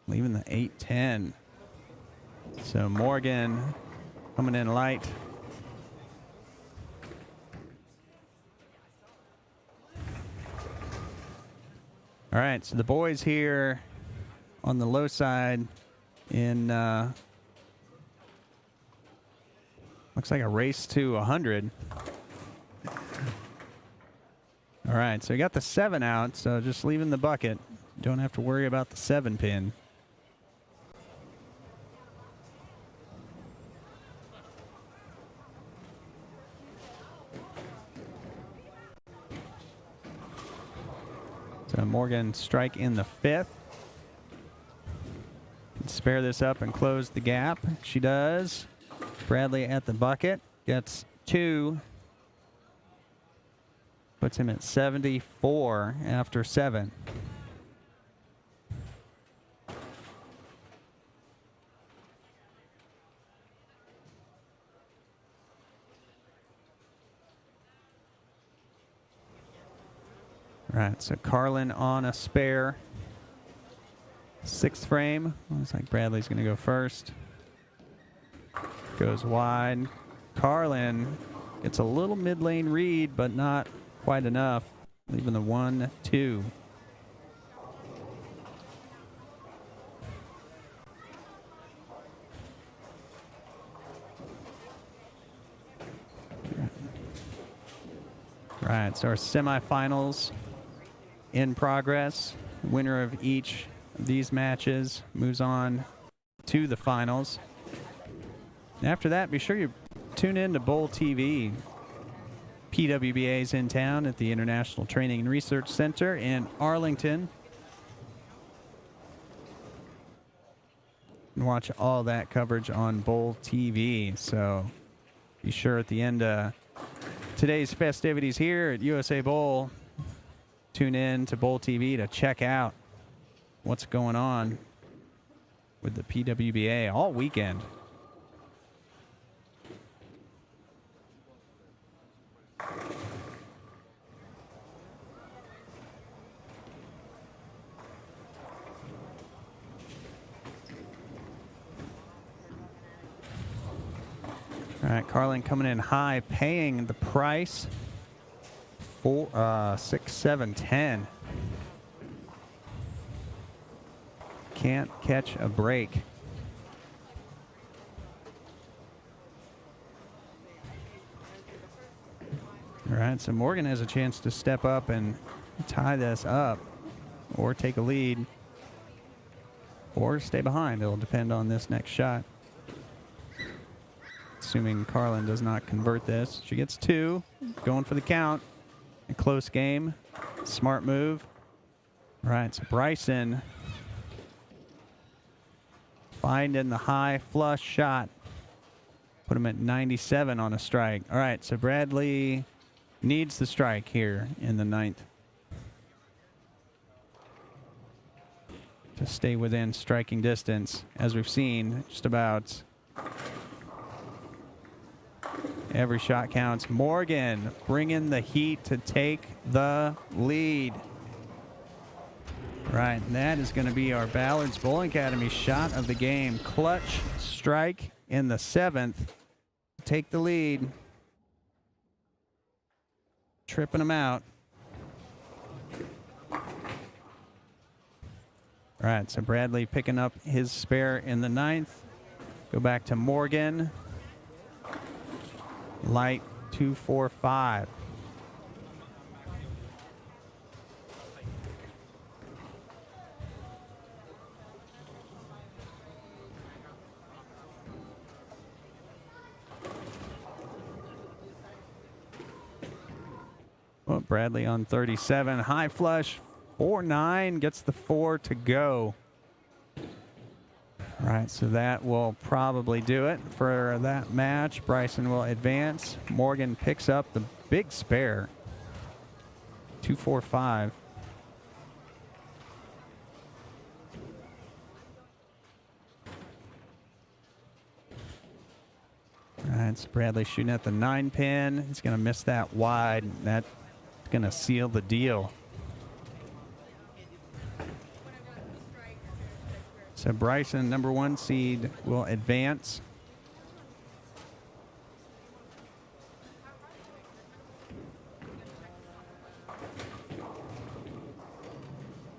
Leaving the 8-10. So Morgan coming in light. All right, so the boys here on the low side in looks like a race to 100. All right, so we got the 7 out, so just leaving the bucket. Don't have to worry about the 7 pin. So Morgan strike in the 5th. Can spare this up and close the gap. She does. Bradley at the bucket. Gets 2. Puts him at 74 after 7. Right, so Carlin on a spare. 6th frame. Looks like Bradley's going to go first. Goes wide. Carlin gets a little mid-lane read, but not quite enough. Leaving the 1-2. Right, so our semifinals in progress. Winner of each of these matches moves on to the finals. And after that, be sure you tune in to Bowl TV. PWBA's in town at the International Training and Research Center in Arlington. And watch all that coverage on Bowl TV. So be sure at the end of today's festivities here at USA Bowl, tune in to Bowl TV to check out what's going on with the PWBA all weekend. All right, Carlin coming in high, paying the price. 6, 7, 10. Can't catch a break. All right, so Morgan has a chance to step up and tie this up or take a lead or stay behind. It'll depend on this next shot. Assuming Carlin does not convert this. She gets 2, going for the count. A close game. Smart move. All right, so Bryson finding the high flush shot. Put him at 97 on a strike. All right, so Bradley needs the strike here in the 9th to stay within striking distance. As we've seen, just about every shot counts. Morgan bringing the heat to take the lead. Right, and that is going to be our Ballard's Bowling Academy shot of the game. Clutch strike in the 7th. Take the lead. Tripping them out. All right, so Bradley picking up his spare in the 9th. Go back to Morgan. Light 2, 4, 5. Well, Bradley on 37. High flush. 4-9 gets the 4 to go. All right, so that will probably do it for that match. Bryson will advance. Morgan picks up the big spare. 2, 4, 5. All right, so Bradley shooting at the 9 pin. He's going to miss that wide. That's going to seal the deal. So Bryson, number 1 seed, will advance.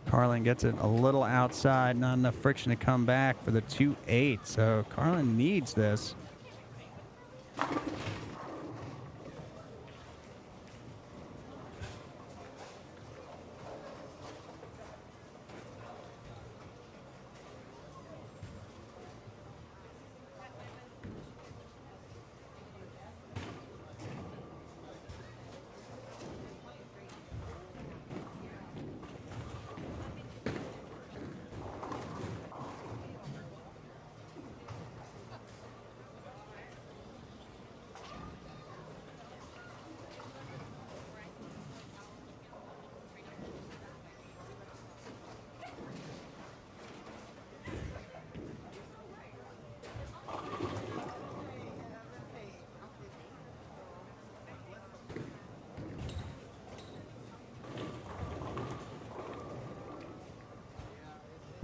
Carlin gets it a little outside, not enough friction to come back for the 2-8. So Carlin needs this.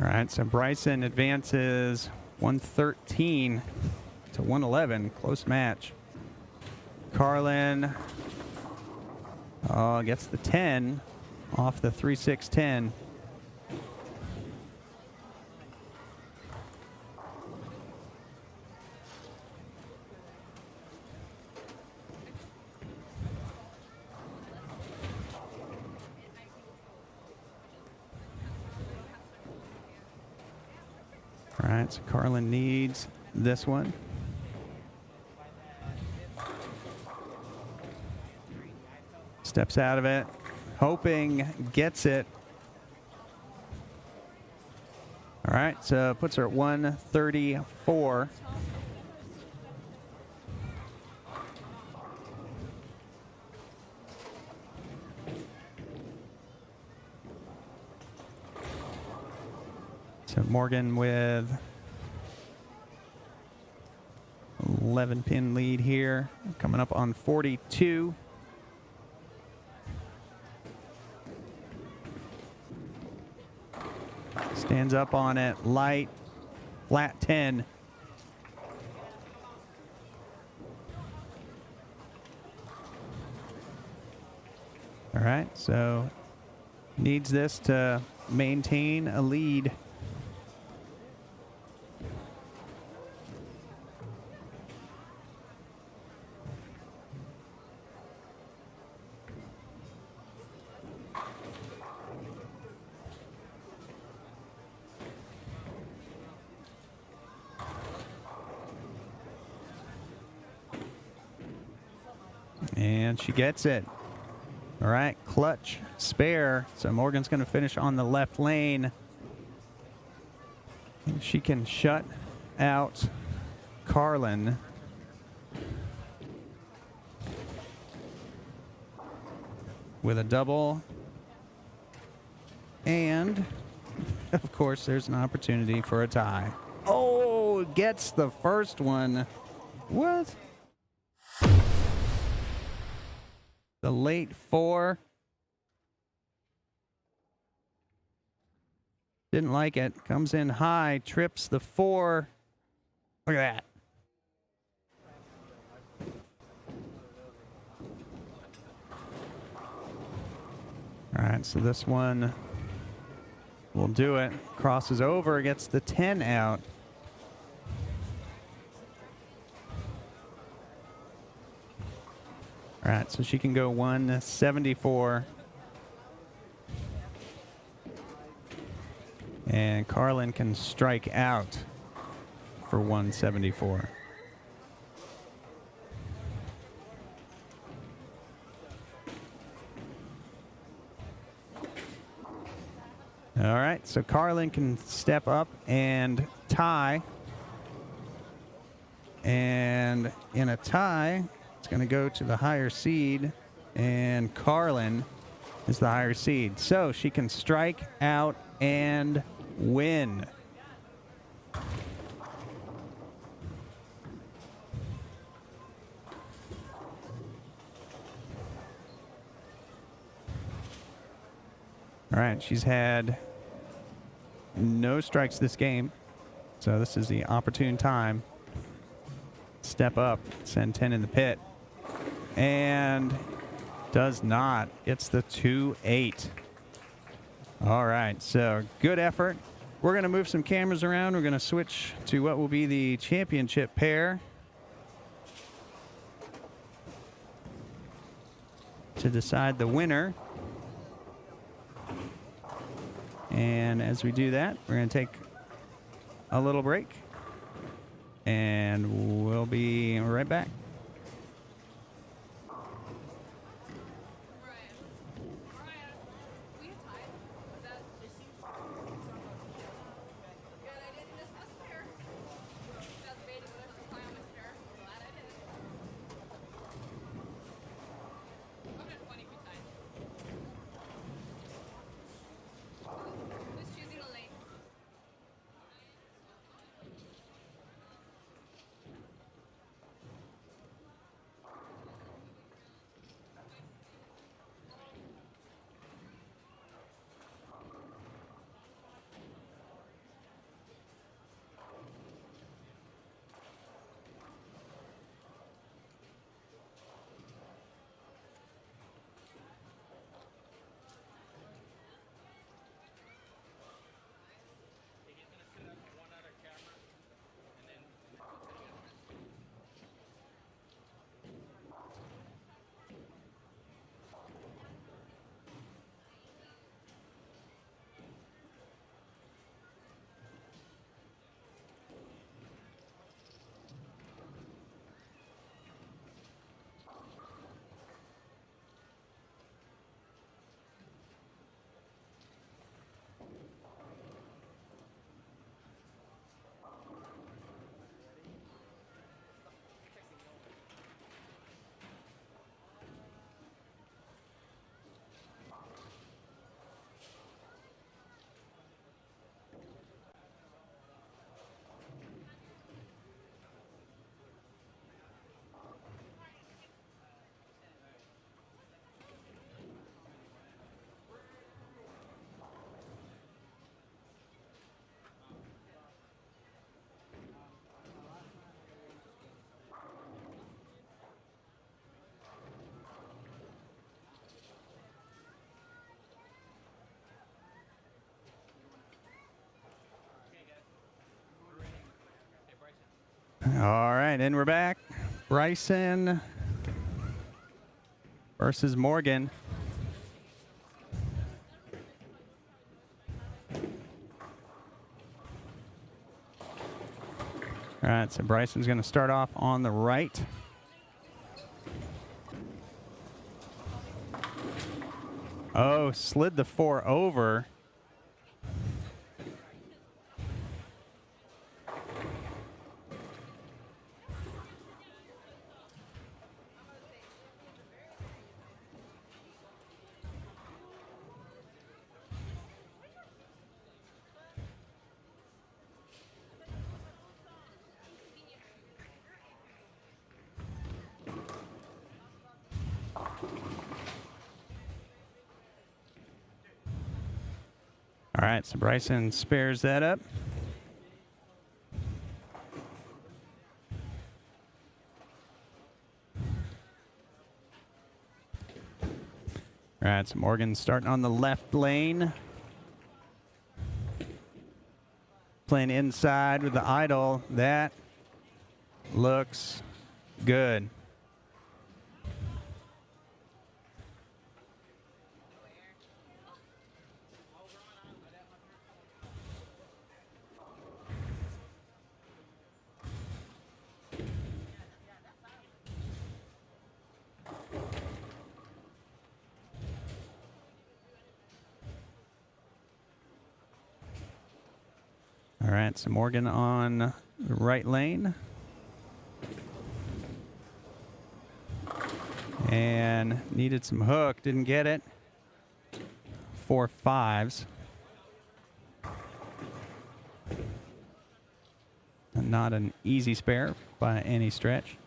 All right, so Bryson advances 113 to 111. Close match. Carlin gets the 10 off the 3-6-10. All right, so Carlin needs this one. Steps out of it, hoping gets it. All right, so puts her at 134. So Morgan with 11-pin lead here, coming up on 42. Stands up on it, light, flat 10. All right, so needs this to maintain a lead. And she gets it. All right, clutch, spare. So Morgan's going to finish on the left lane. And she can shut out Carlin. With a double. And, of course, there's an opportunity for a tie. Oh, gets the first one. What? The late 4. Didn't like it. Comes in high, trips the 4. Look at that. All right, so this one will do it. Crosses over, gets the 10 out. All right, so she can go 174. And Carlin can strike out for 174. All right, so Carlin can step up and tie. And in a tie, it's going to go to the higher seed, and Carlin is the higher seed. So she can strike out and win. All right, she's had no strikes this game. So this is the opportune time. Step up, send 10 in the pit. And does not. It's the 2-8. All right, so good effort. We're going to move some cameras around. We're going to switch to what will be the championship pair to decide the winner. And as we do that, we're going to take a little break. And we'll be right back. All right, and we're back. Bryson versus Morgan. All right, so Bryson's going to start off on the right. Oh, slid the 4 over. All right, so Bryson spares that up. All right, so Morgan starting on the left lane. Playing inside with the idol. That looks good. All right, so Morgan on the right lane. And needed some hook, didn't get it. 4 5s. Not an easy spare by any stretch.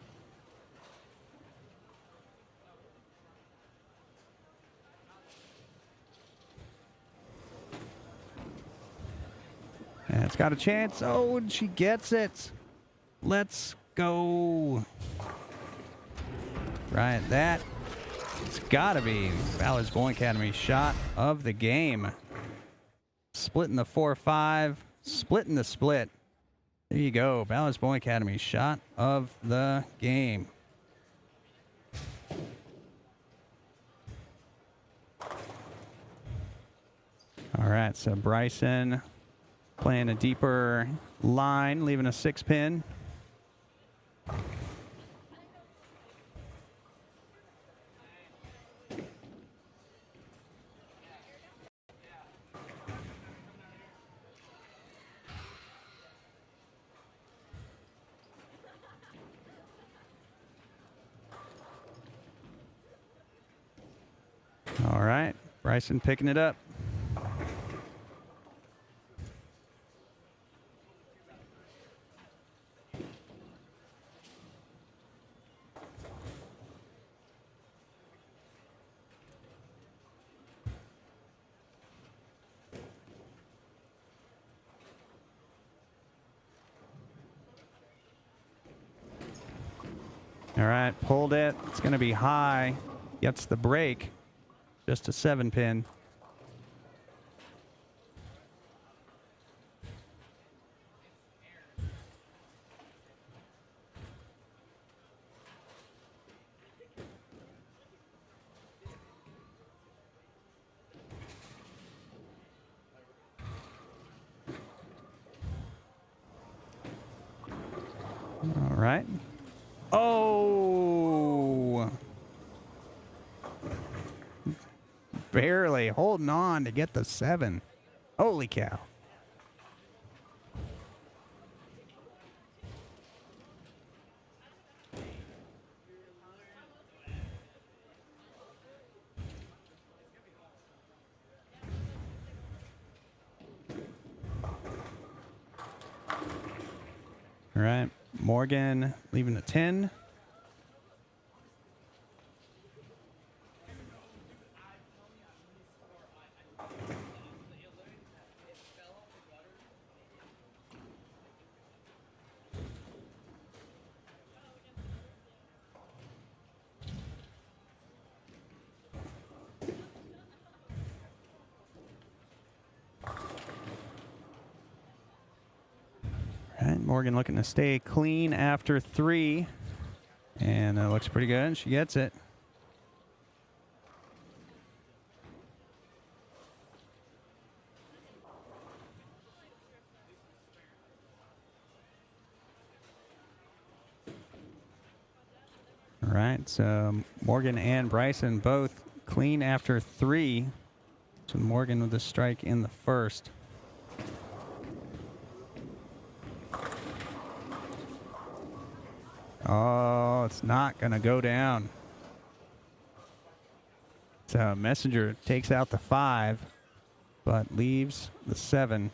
It's got a chance. Oh, and she gets it. Let's go. Right, that. It's got to be Ballard's Bowling Academy shot of the game. Splitting the 4-5. Splitting the split. There you go. Ballard's Bowling Academy shot of the game. All right, so Bryson playing a deeper line, leaving a 6-pin. All right, Bryson picking it up. All right, pulled it. It's going to be high. Gets the break. Just a 7-pin. All right. Oh! Barely holding on to get the 7. Holy cow. All right. Morgan leaving a 10. All right, Morgan looking to stay clean after 3. And that looks pretty good. She gets it. All right, so Morgan and Bryson both clean after 3. So Morgan with the strike in the first. Oh, it's not going to go down. So Messenger takes out the 5, but leaves the 7.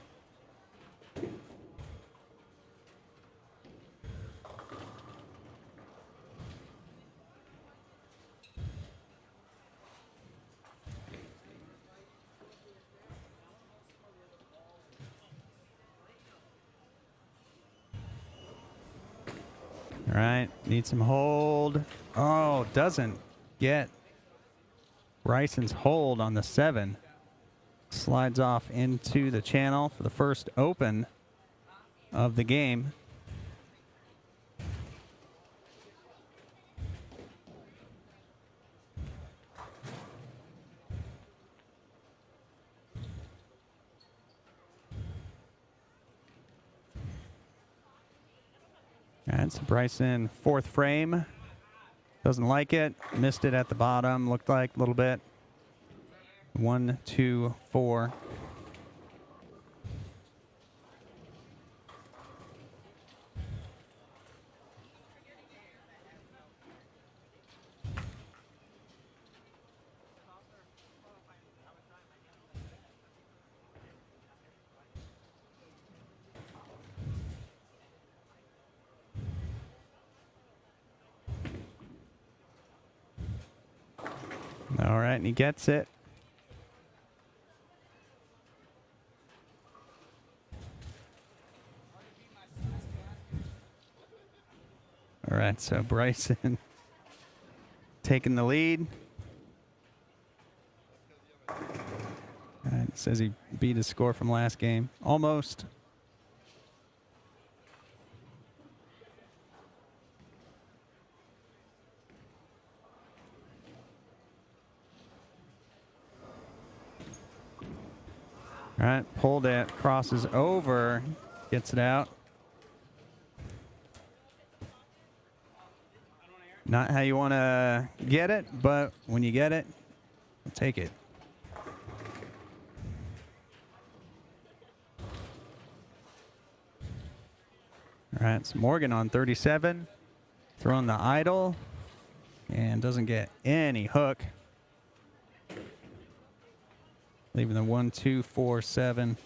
All right, need some hold. Oh, doesn't get Bryson's hold on the 7. Slides off into the channel for the first open of the game. All right, so Bryson, 4th frame. Doesn't like it. Missed it at the bottom, looked like a little bit. 1, 2, 4. All right, and he gets it. All right, so Bryson taking the lead. All right, it says he beat his score from last game. Almost. All right, pulled it, crosses over, gets it out. Not how you want to get it, but when you get it, take it. All right, so Morgan on 37, throwing the idle, and doesn't get any hook. Leaving the 1, 2, 4, 7.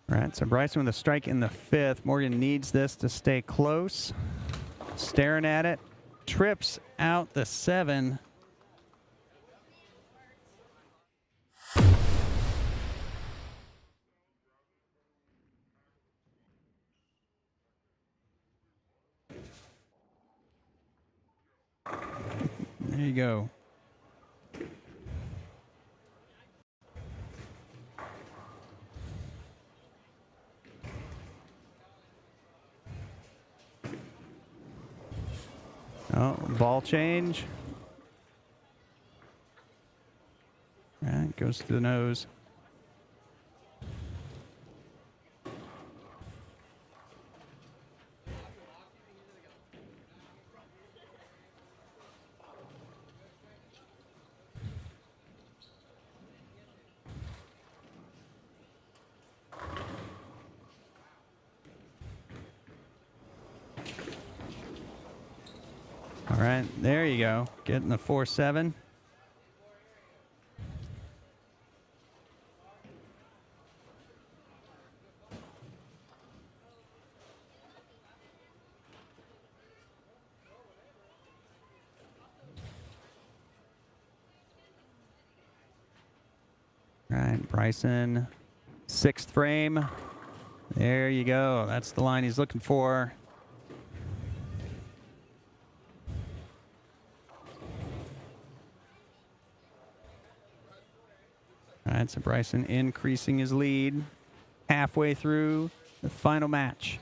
All right, so Bryson with a strike in the 5th. Morgan needs this to stay close. Staring at it. Trips out the 7. There you go. Oh, ball change. All right, goes to the nose. All right, there you go. Getting the 4-7. All right, Bryson, 6th frame. There you go. That's the line he's looking for. All right, so Bryson increasing his lead halfway through the final match.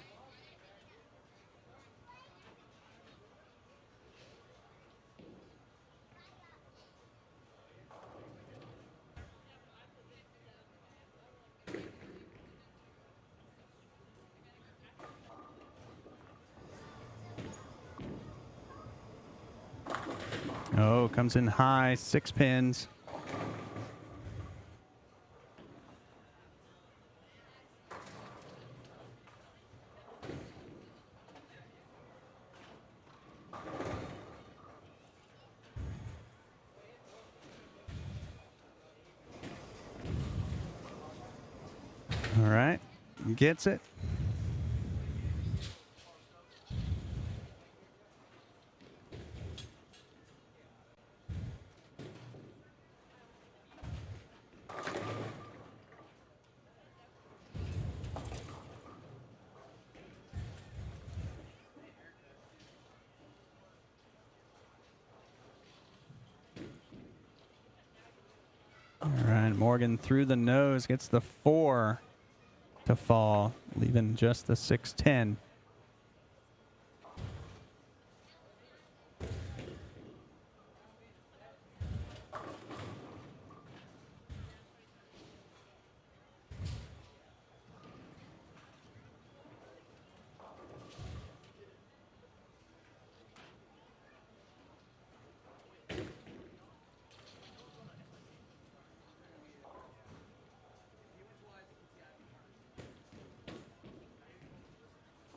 Oh, comes in high, 6 pins. All right, gets it. All right, Morgan through the nose, gets the 4 to fall, leaving just the 6-10.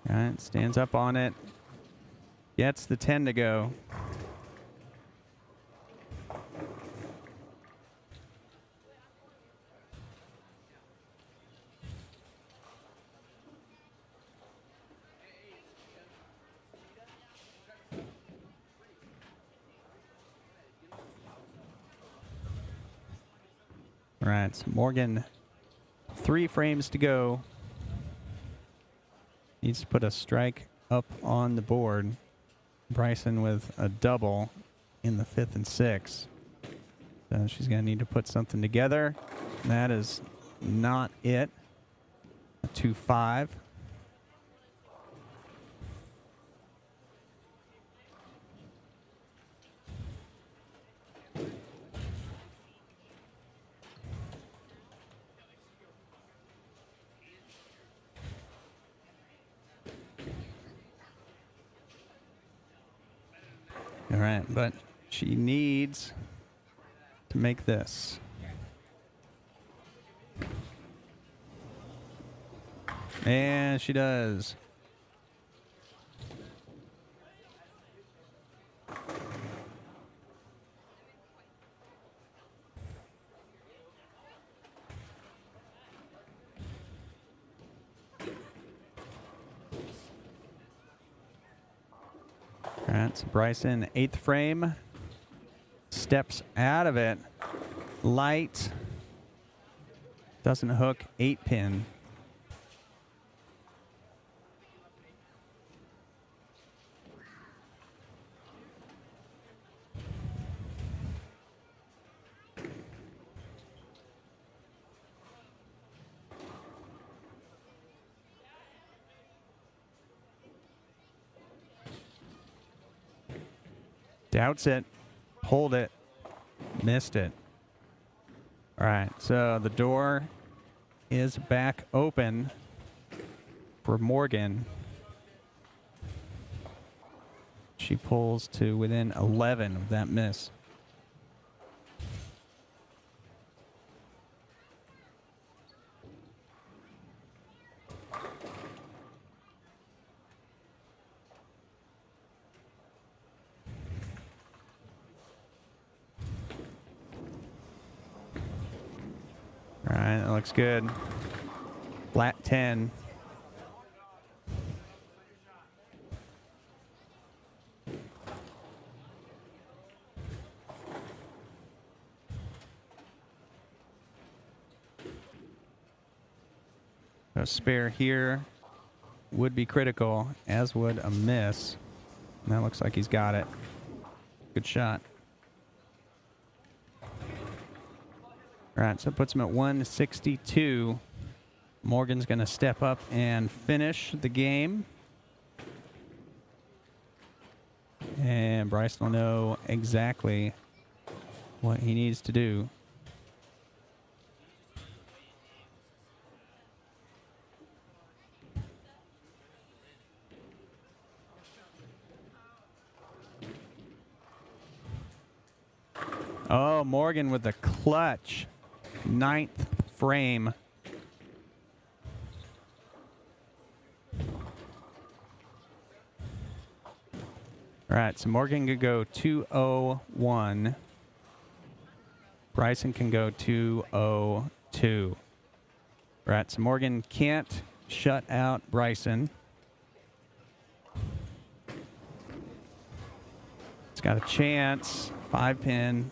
All right, stands up on it. Gets the 10 to go. All right, so Morgan, 3 frames to go. Needs to put a strike up on the board. Bryson with a double in the 5th and 6th. So she's going to need to put something together. That is not it. A 2-5. All right, but she needs to make this. And she does. All right, so Bryson, 8th frame, steps out of it. Light. Doesn't hook, 8-pin. Doubts it. Pulled it. Missed it. All right, so the door is back open for Morgan. She pulls to within 11 of that miss. All right, that looks good. Flat 10. A spare here would be critical, as would a miss. And that looks like he's got it. Good shot. All right, so it puts him at 162. Morgan's going to step up and finish the game. And Bryson will know exactly what he needs to do. Oh, Morgan with the clutch. 9th frame. All right, so Morgan could go 2-0-1. Bryson can go 2-0-2. All right, so Morgan can't shut out Bryson. It's got a chance. 5-pin.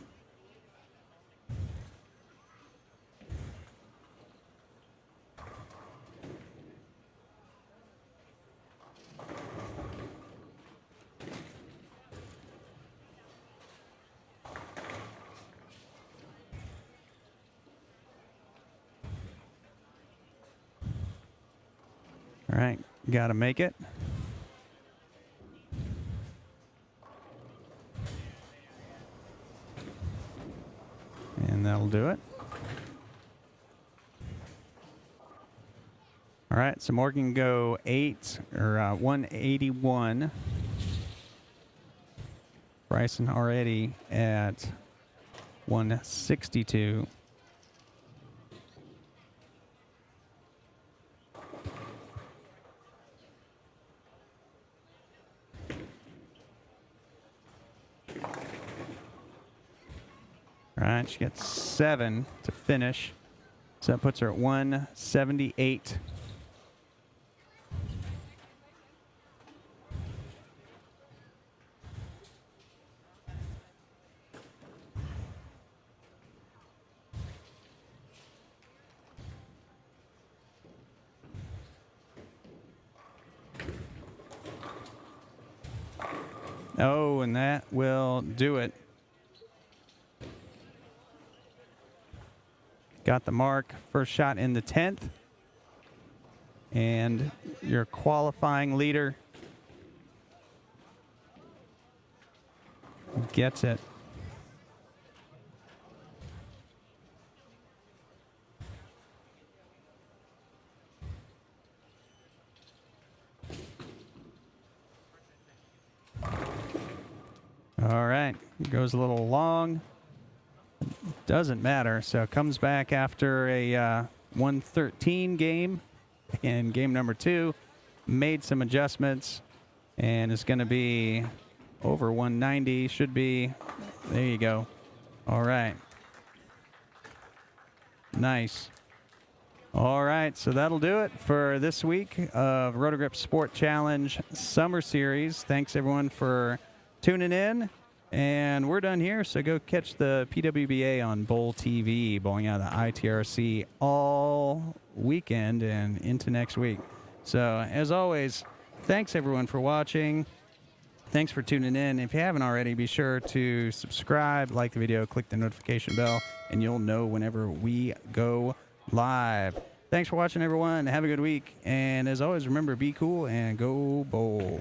All right, got to make it. And that'll do it. All right, so Morgan can go 181. Bryson already at 162. All right, she gets 7 to finish. So that puts her at 178. Oh, and that will do it. Got the mark. First shot in the 10th. And your qualifying leader gets it. All right, goes a little long. Doesn't matter. So comes back after a 113 game. In game number 2, made some adjustments, and it's going to be over 190. Should be. There you go. All right. Nice. All right, so that'll do it for this week of Roto Grip Sport Challenge Summer Series. Thanks, everyone, for tuning in. And we're done here, so go catch the PWBA on Bowl TV, bowling out of the ITRC all weekend and into next week. So, as always, thanks, everyone, for watching. Thanks for tuning in. If you haven't already, be sure to subscribe, like the video, click the notification bell, and you'll know whenever we go live. Thanks for watching, everyone. Have a good week. And as always, remember, be cool and go bowl.